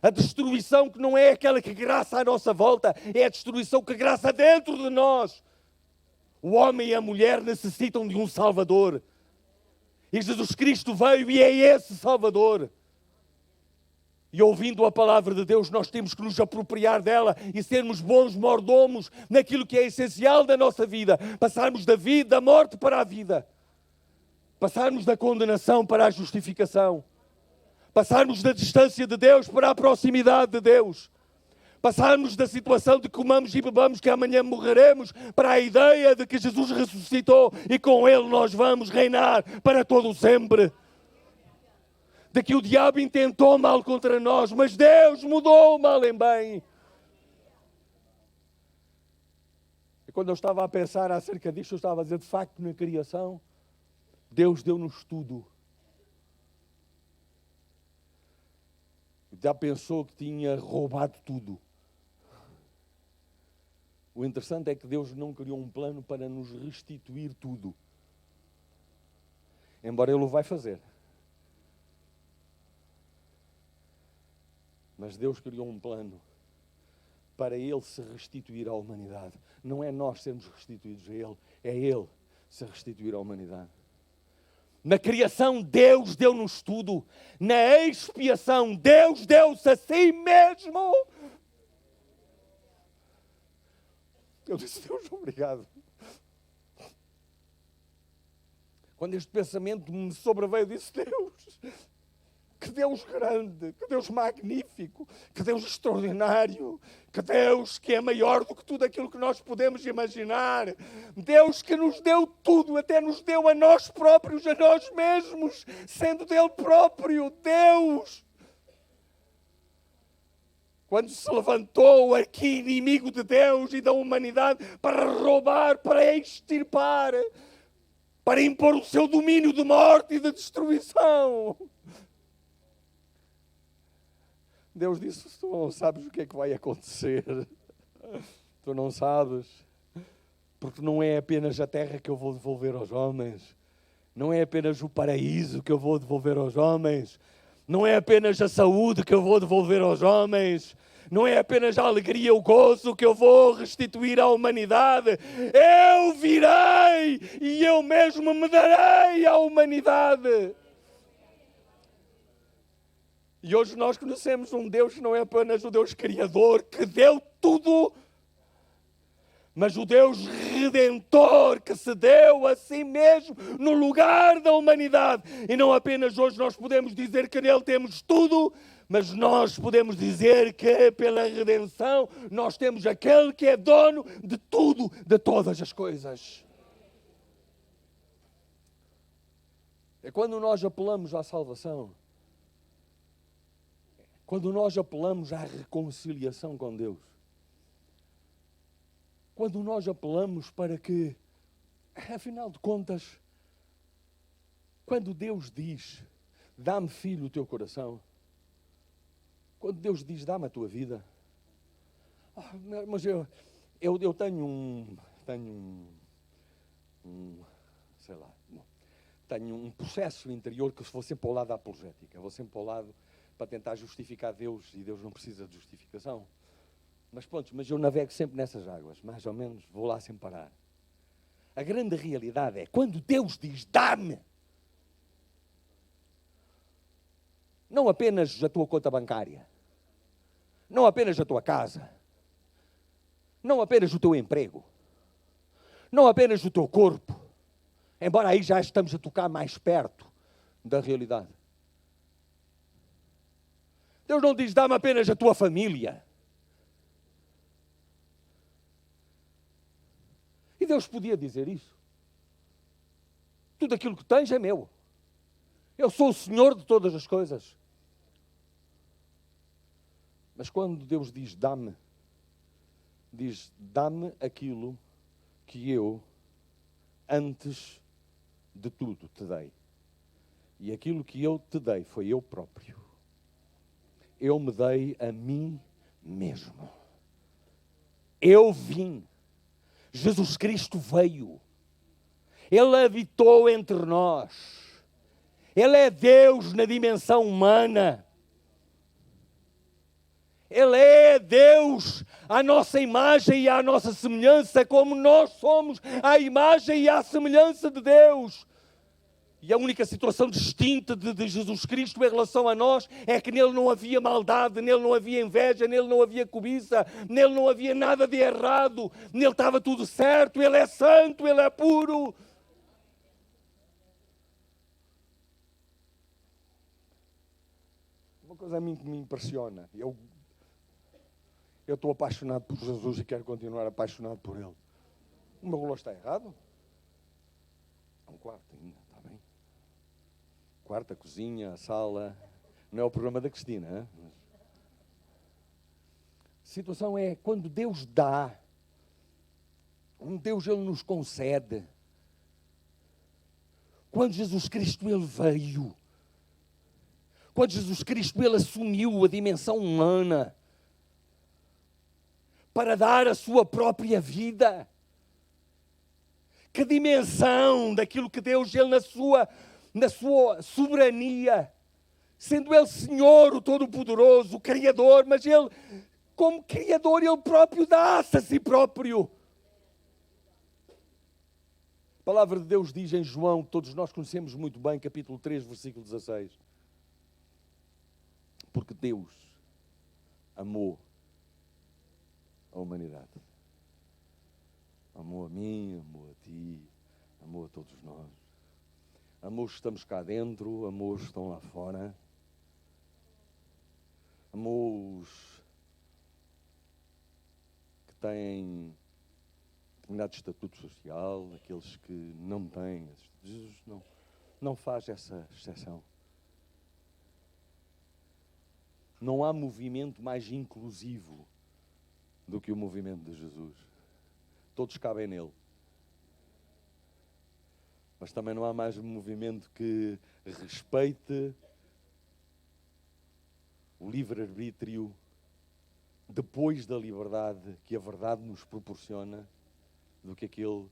A destruição que não é aquela que graça à nossa volta, é a destruição que graça dentro de nós. O homem e a mulher necessitam de um Salvador. E Jesus Cristo veio e é esse Salvador. E ouvindo a palavra de Deus, nós temos que nos apropriar dela e sermos bons mordomos naquilo que é essencial da nossa vida. Passarmos da vida, da morte para a vida. Passarmos da condenação para a justificação. Passarmos da distância de Deus para a proximidade de Deus. Passarmos da situação de comamos e bebamos que amanhã morreremos para a ideia de que Jesus ressuscitou e com Ele nós vamos reinar para todo o sempre. De que o diabo intentou mal contra nós, mas Deus mudou o mal em bem. E quando eu estava a pensar acerca disto, eu estava a dizer, de facto, na criação, Deus deu-nos tudo. Já pensou que tinha roubado tudo. O interessante é que Deus não criou um plano para nos restituir tudo. Embora Ele o vai fazer. Mas Deus criou um plano para Ele se restituir à humanidade. Não é nós sermos restituídos a Ele, é Ele se restituir à humanidade. Na criação, Deus deu-nos tudo. Na expiação, Deus deu-se a si mesmo. Eu disse, Deus, obrigado. Quando este pensamento me sobreveio, disse, Deus, que Deus grande, que Deus magnífico, que Deus extraordinário, que Deus que é maior do que tudo aquilo que nós podemos imaginar. Deus que nos deu tudo, até nos deu a nós próprios, a nós mesmos, sendo dele próprio, Deus. Quando se levantou o arqui-inimigo de Deus e da humanidade para roubar, para extirpar, para impor o seu domínio de morte e de destruição. Deus disse, tu não sabes o que é que vai acontecer. Tu não sabes. Porque não é apenas a terra que eu vou devolver aos homens. Não é apenas o paraíso que eu vou devolver aos homens. Não é apenas a saúde que eu vou devolver aos homens. Não é apenas a alegria, o gozo que eu vou restituir à humanidade. Eu virei e eu mesmo me darei à humanidade. E hoje nós conhecemos um Deus que não é apenas o Deus Criador, que deu tudo, mas o Deus Redentor, que se deu a si mesmo no lugar da humanidade. E não apenas hoje nós podemos dizer que nele temos tudo, mas nós podemos dizer que pela redenção nós temos aquele que é dono de tudo, de todas as coisas. É quando nós apelamos à salvação, quando nós apelamos à reconciliação com Deus, quando nós apelamos para que, afinal de contas, quando Deus diz, dá-me, filho, o teu coração, quando Deus diz, dá-me a tua vida, mas eu tenho sei lá, tenho um processo interior que vou sempre ao lado da apologética, vou sempre ao lado para tentar justificar Deus, e Deus não precisa de justificação. Mas eu navego sempre nessas águas, mais ou menos, vou lá sem parar. A grande realidade é, quando Deus diz, dá-me, não apenas a tua conta bancária, não apenas a tua casa, não apenas o teu emprego, não apenas o teu corpo, embora aí já estamos a tocar mais perto da realidade. Deus não diz, dá-me apenas a tua família. E Deus podia dizer isso. Tudo aquilo que tens é meu. Eu sou o Senhor de todas as coisas. Mas quando Deus diz, dá-me aquilo que eu, antes de tudo, te dei. E aquilo que eu te dei foi eu próprio. Eu me dei a mim mesmo. Eu vim. Jesus Cristo veio. Ele habitou entre nós. Ele é Deus na dimensão humana. Ele é Deus à nossa imagem e à nossa semelhança, como nós somos à imagem e à semelhança de Deus. E a única situação distinta de Jesus Cristo em relação a nós é que nele não havia maldade, nele não havia inveja, nele não havia cobiça, nele não havia nada de errado, nele estava tudo certo, ele é santo, ele é puro. Uma coisa a mim que me impressiona, eu estou apaixonado por Jesus e quero continuar apaixonado por ele. O meu relógio está errado? É um quarto ainda, está bem? Quarto, a cozinha, a sala. Não é o programa da Cristina, hein? A situação é quando Deus dá, um Deus ele nos concede. Quando Jesus Cristo ele veio, quando Jesus Cristo ele assumiu a dimensão humana para dar a sua própria vida. Que dimensão daquilo que Deus ele na sua soberania, sendo ele Senhor, o Todo-Poderoso, o Criador, mas ele, como Criador, ele próprio dá-se a si próprio. A palavra de Deus diz em João, que todos nós conhecemos muito bem, capítulo 3, versículo 16. Porque Deus amou a humanidade. Amou a mim, amou a ti, amou a todos nós. Amou os que estamos cá dentro, amou os que estão lá fora. Amou os que têm determinado estatuto social, aqueles que não têm. Jesus não faz essa exceção. Não há movimento mais inclusivo do que o movimento de Jesus. Todos cabem nele. Mas também não há mais um movimento que respeite o livre-arbítrio depois da liberdade que a verdade nos proporciona do que aquele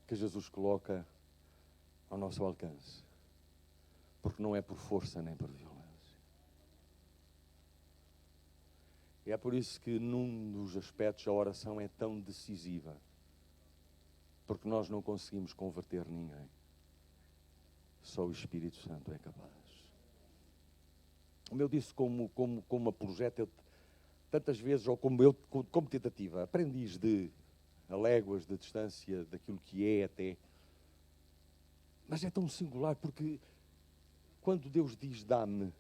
que Jesus coloca ao nosso alcance. Porque não é por força nem por violência. E é por isso que num dos aspectos a oração é tão decisiva. Porque nós não conseguimos converter ninguém. Só o Espírito Santo é capaz. Como eu disse, como apologeta, eu, tantas vezes, ou como tentativa, aprendiz a léguas de distância daquilo que é até. Mas é tão singular porque quando Deus diz dá-me,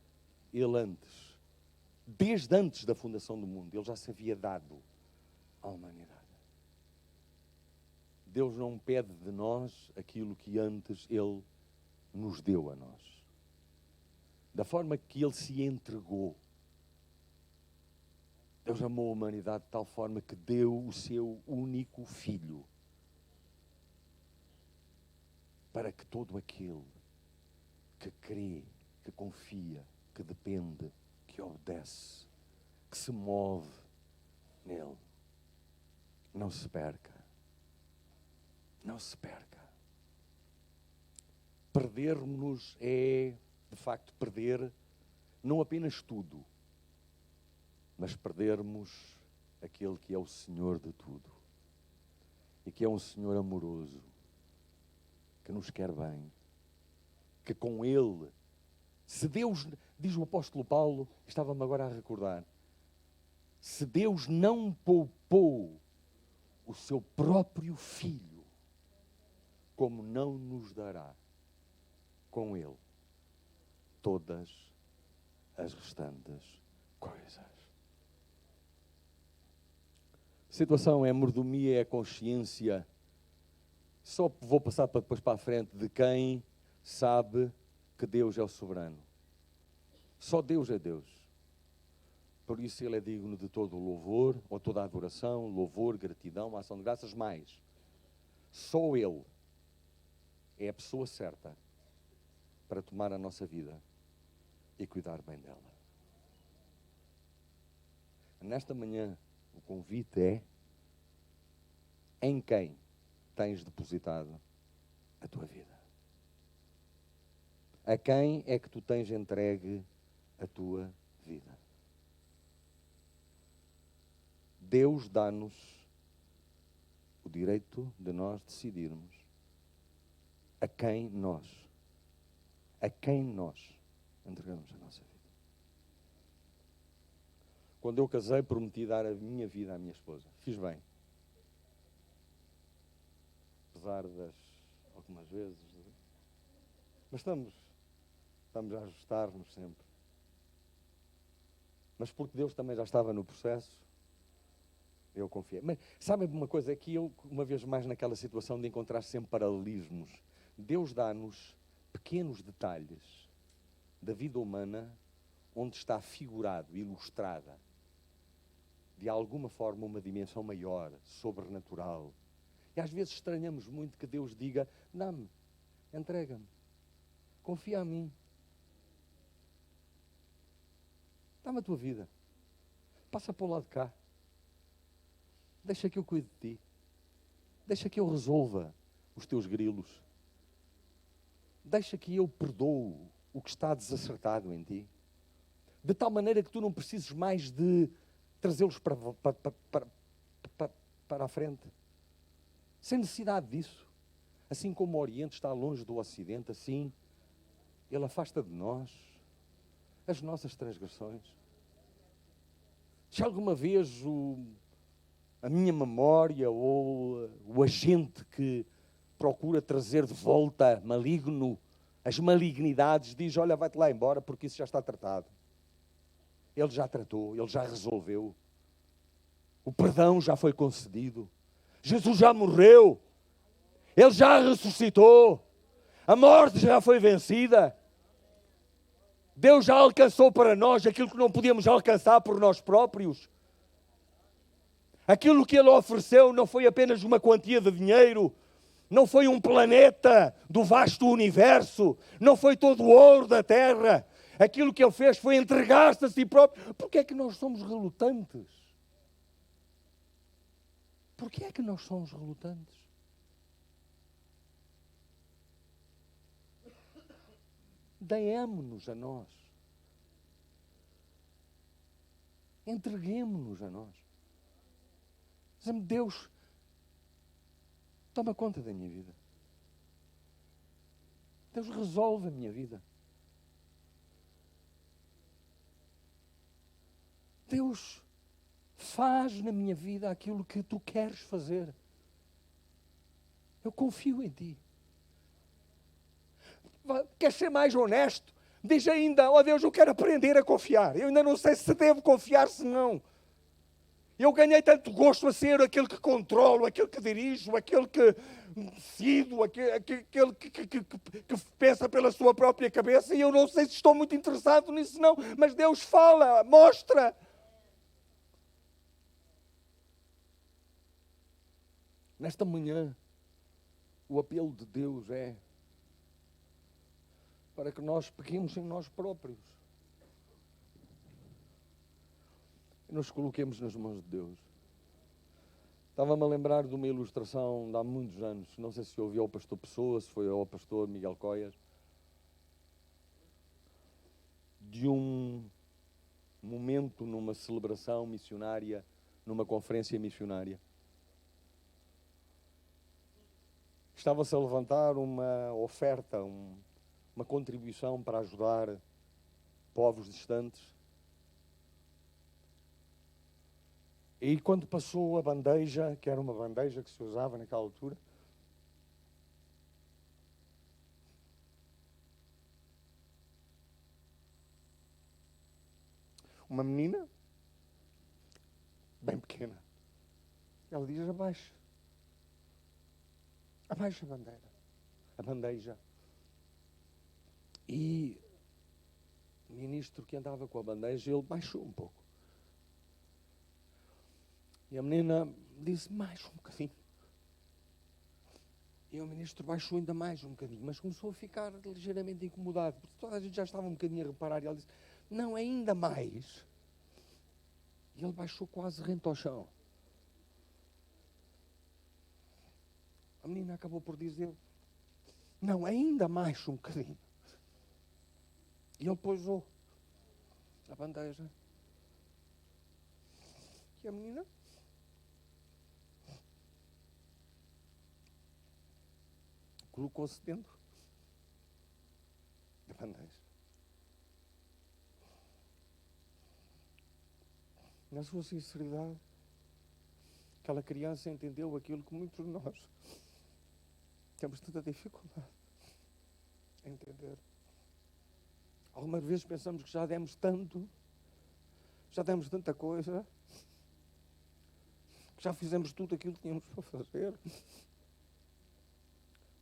Ele antes, desde antes da fundação do mundo, Ele já se havia dado à humanidade. Deus não pede de nós aquilo que antes Ele nos deu a nós. Da forma que Ele se entregou. Deus amou a humanidade de tal forma que deu o seu único Filho. Para que todo aquele que crê, que confia, que depende, que obedece, que se move nele, não se perca. Não se perca. Perdermos-nos é, de facto, perder não apenas tudo, mas perdermos aquele que é o Senhor de tudo e que é um Senhor amoroso, que nos quer bem, que com Ele Se Deus, diz o apóstolo Paulo, estava-me agora a recordar, se Deus não poupou o seu próprio Filho, como não nos dará com Ele todas as restantes coisas. A situação é mordomia, é consciência. Só vou passar para depois para a frente de quem sabe que Deus é o soberano. Só Deus é Deus. Por isso Ele é digno de todo o louvor, ou toda a adoração, louvor, gratidão, ação de graças, mais. Só Ele é a pessoa certa para tomar a nossa vida e cuidar bem dela. Nesta manhã, o convite é: em quem tens depositado a tua vida? A quem é que tu tens entregue a tua vida? Deus dá-nos o direito de nós decidirmos a quem nós entregamos a nossa vida. Quando eu casei, prometi dar a minha vida à minha esposa. Fiz bem. Apesar das algumas vezes. Mas estamos a ajustar-nos sempre. Mas porque Deus também já estava no processo, eu confiei. Mas sabe uma coisa? É que eu, uma vez mais, naquela situação de encontrar sempre paralelismos, Deus dá-nos pequenos detalhes da vida humana onde está figurado, ilustrada, de alguma forma, uma dimensão maior, sobrenatural. E às vezes estranhamos muito que Deus diga: dá-me, entrega-me, confia em mim. Dá-me a tua vida. Passa para o lado de cá. Deixa que eu cuide de ti. Deixa que eu resolva os teus grilos. Deixa que eu perdoo o que está desacertado em ti. De tal maneira que tu não precises mais de trazê-los para a frente. Sem necessidade disso. Assim como o Oriente está longe do Ocidente, assim Ele afasta de nós as nossas transgressões. Se alguma vez a minha memória ou o agente que procura trazer de volta maligno, as malignidades, diz: olha, vai-te lá embora porque isso já está tratado. Ele já tratou, Ele já resolveu. O perdão já foi concedido. Jesus já morreu. Ele já ressuscitou. A morte já foi vencida. Deus já alcançou para nós aquilo que não podíamos alcançar por nós próprios. Aquilo que Ele ofereceu não foi apenas uma quantia de dinheiro, não foi um planeta do vasto universo, não foi todo o ouro da terra. Aquilo que Ele fez foi entregar-se a si próprio. Porquê é que nós somos relutantes? Porquê é que nós somos relutantes? Demos-nos a nós. Entreguemos-nos a nós. Dizemos: Deus, toma conta da minha vida. Deus, resolve a minha vida. Deus, faz na minha vida aquilo que tu queres fazer. Eu confio em ti. Queres ser mais honesto? Diz ainda: ó Deus, eu quero aprender a confiar. Eu ainda não sei se devo confiar, se não. Eu ganhei tanto gosto a ser aquele que controlo, aquele que dirijo, aquele que decido, aquele que pensa pela sua própria cabeça, e eu não sei se estou muito interessado nisso, não. Mas Deus fala, mostra. Nesta manhã, o apelo de Deus é para que nós peguemos em nós próprios e nos coloquemos nas mãos de Deus. Estava-me a lembrar de uma ilustração de há muitos anos, não sei se ouviu ao pastor Pessoa, se foi ao pastor Miguel Coias, de um momento numa celebração missionária, numa conferência missionária. Estava-se a levantar uma oferta, uma contribuição para ajudar povos distantes. E quando passou a bandeja, que era uma bandeja que se usava naquela altura, uma menina, bem pequena, ela diz: abaixa a bandeira, a bandeja. E o ministro que andava com a bandeja, ele baixou um pouco. E a menina disse: mais um bocadinho. E o ministro baixou ainda mais um bocadinho, mas começou a ficar ligeiramente incomodado, porque toda a gente já estava um bocadinho a reparar, e ele disse: não, ainda mais. E ele baixou quase rente ao chão. A menina acabou por dizer: não, ainda mais um bocadinho. E ele pousou a bandeja. E a menina colocou-se dentro da bandeja. Na sua sinceridade, aquela criança entendeu aquilo que muitos de nós temos tanta dificuldade em entender. Algumas vezes pensamos que já demos tanto, já demos tanta coisa, que já fizemos tudo aquilo que tínhamos para fazer.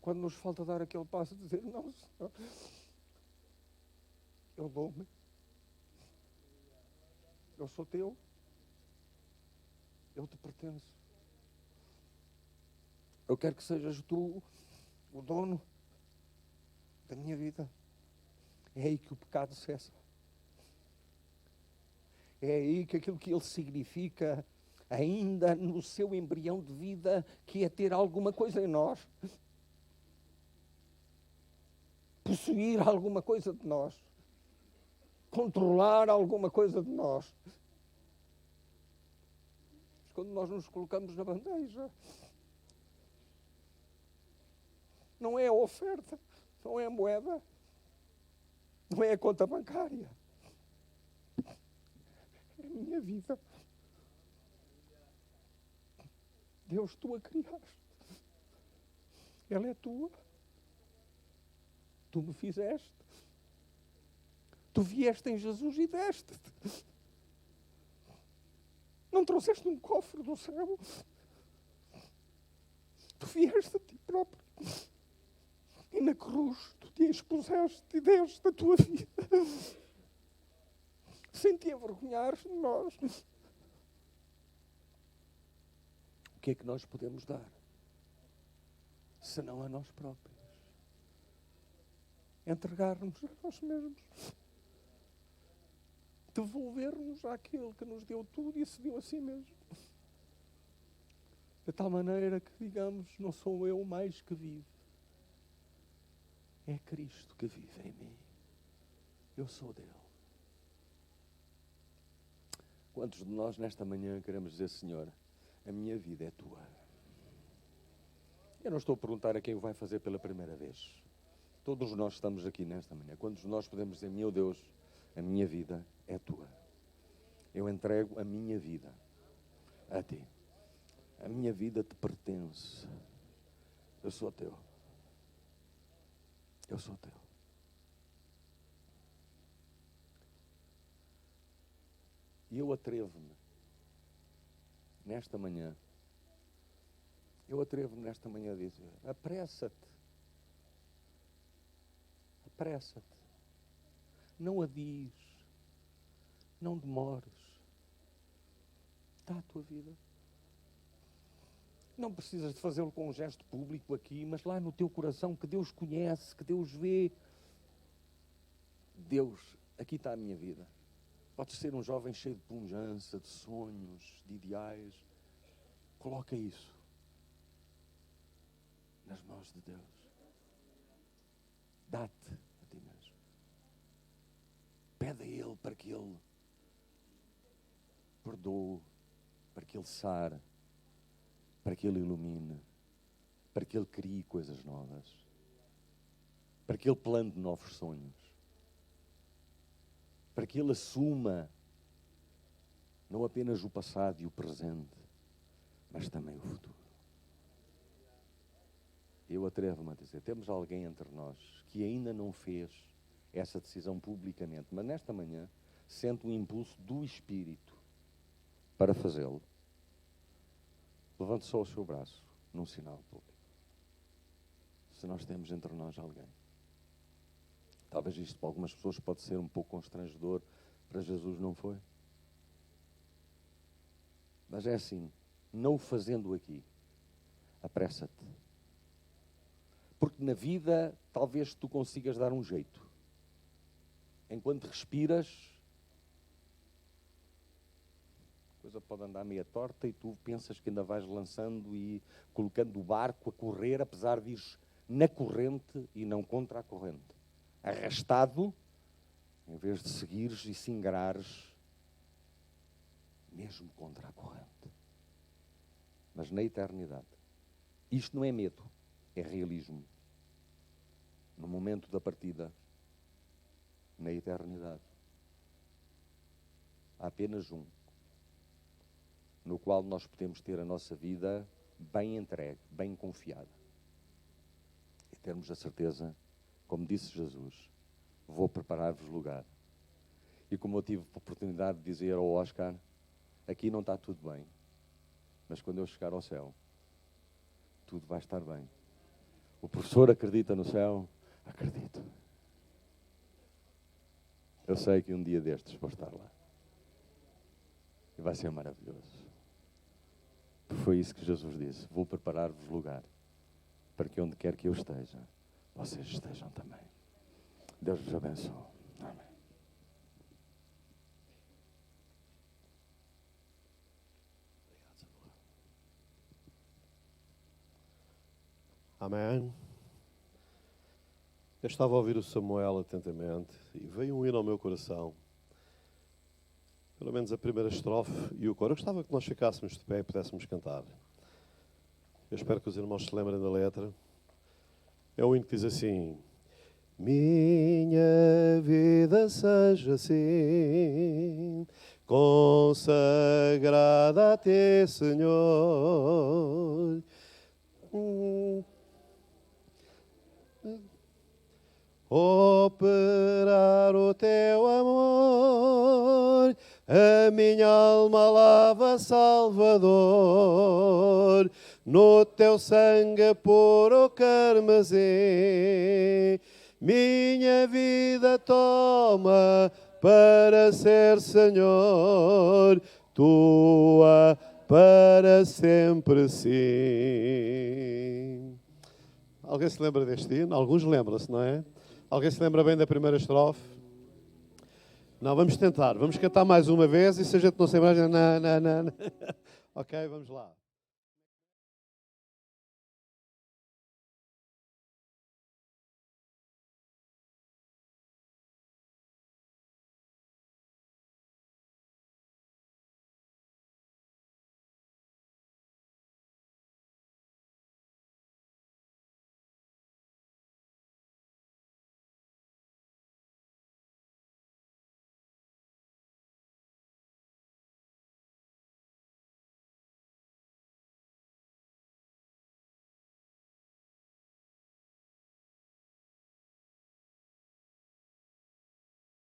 Quando nos falta dar aquele passo de dizer: não, Senhor, eu dou-me, eu sou teu, eu te pertenço. Eu quero que sejas tu o dono da minha vida. É aí que o pecado cessa. É aí que aquilo que ele significa, ainda no seu embrião de vida, que é ter alguma coisa em nós, possuir alguma coisa de nós, controlar alguma coisa de nós. Mas quando nós nos colocamos na bandeja, não é a oferta, não é a moeda, não é a conta bancária. É a minha vida. Deus, tu a criaste. Ela é tua. Tu me fizeste. Tu vieste em Jesus e deste-te. Não trouxeste um cofre do céu. Tu vieste a ti próprio. E na cruz tu te expuseste e deste a tua vida. Sem te envergonhares de nós. O que é que nós podemos dar? Senão a nós próprios. Entregar-nos a nós mesmos. Devolver-nos àquele que nos deu tudo e se deu a si mesmo. De tal maneira que digamos: não sou eu mais que vivo. É Cristo que vive em mim. Eu sou dele. Quantos de nós nesta manhã queremos dizer: Senhor, a minha vida é tua? Eu não estou a perguntar a quem o vai fazer pela primeira vez. Todos nós estamos aqui nesta manhã. Quantos de nós podemos dizer: meu Deus, a minha vida é tua? Eu entrego a minha vida a ti. A minha vida te pertence. Eu sou teu. Eu sou teu. E eu atrevo-me nesta manhã, a dizer: apressa-te. Apressa-te. Não adies. Não demores. Dá a tua vida. Não precisas de fazê-lo com um gesto público aqui, mas lá no teu coração, que Deus conhece, que Deus vê. Deus, aqui está a minha vida. Podes ser um jovem cheio de pujança, de sonhos, de ideais. Coloca isso nas mãos de Deus. Dá-te a ti mesmo. Pede a Ele para que Ele perdoe, para que Ele sare, para que Ele ilumine, para que Ele crie coisas novas, para que Ele plante novos sonhos. para que Ele assuma não apenas o passado e o presente, mas também o futuro. Eu atrevo-me a dizer, temos alguém entre nós que ainda não fez essa decisão publicamente, mas nesta manhã sente um impulso do Espírito para fazê-lo. Levante só o seu braço num sinal público. Se nós temos entre nós alguém. Talvez isto para algumas pessoas pode ser um pouco constrangedor, para Jesus não foi. Mas é assim, não o fazendo aqui, apressa-te. Porque na vida talvez tu consigas dar um jeito. Enquanto respiras, a coisa pode andar meia torta e tu pensas que ainda vais lançando e colocando o barco a correr, apesar de ires na corrente e não contra a corrente. Arrastado, em vez de seguires e singrares, mesmo contra a corrente. Mas na eternidade. Isto não é medo, é realismo. No momento da partida, na eternidade, há apenas um, no qual nós podemos ter a nossa vida bem entregue, bem confiada. E termos a certeza, como disse Jesus, vou preparar-vos lugar. E como eu tive a oportunidade de dizer ao Oscar, aqui não está tudo bem, mas quando eu chegar ao céu, tudo vai estar bem. O professor acredita no céu? Acredito. Eu sei que um dia destes vou estar lá. E vai ser maravilhoso. Foi isso que Jesus disse. Vou preparar-vos lugar para que onde quer que eu esteja, vocês estejam também. Deus vos abençoe. Amém. Amém. Eu estava a ouvir o Samuel atentamente e veio um hino ao meu coração. Pelo menos a primeira estrofe e o coro. Eu gostava que nós ficássemos de pé e pudéssemos cantar. Eu espero que os irmãos se lembrem da letra. É um hino que diz assim: minha vida seja assim, consagrada a Ti, Senhor. Operar o Teu amor, a minha alma lava, Salvador, no Teu sangue puro carmesim. Minha vida toma para ser, Senhor, Tua para sempre, sim. Alguém se lembra deste hino? Alguns lembram-se, não é? Alguém se lembra bem da primeira estrofe? Não, vamos tentar. Vamos cantar mais uma vez e se a gente não se lembra... Ok, vamos lá.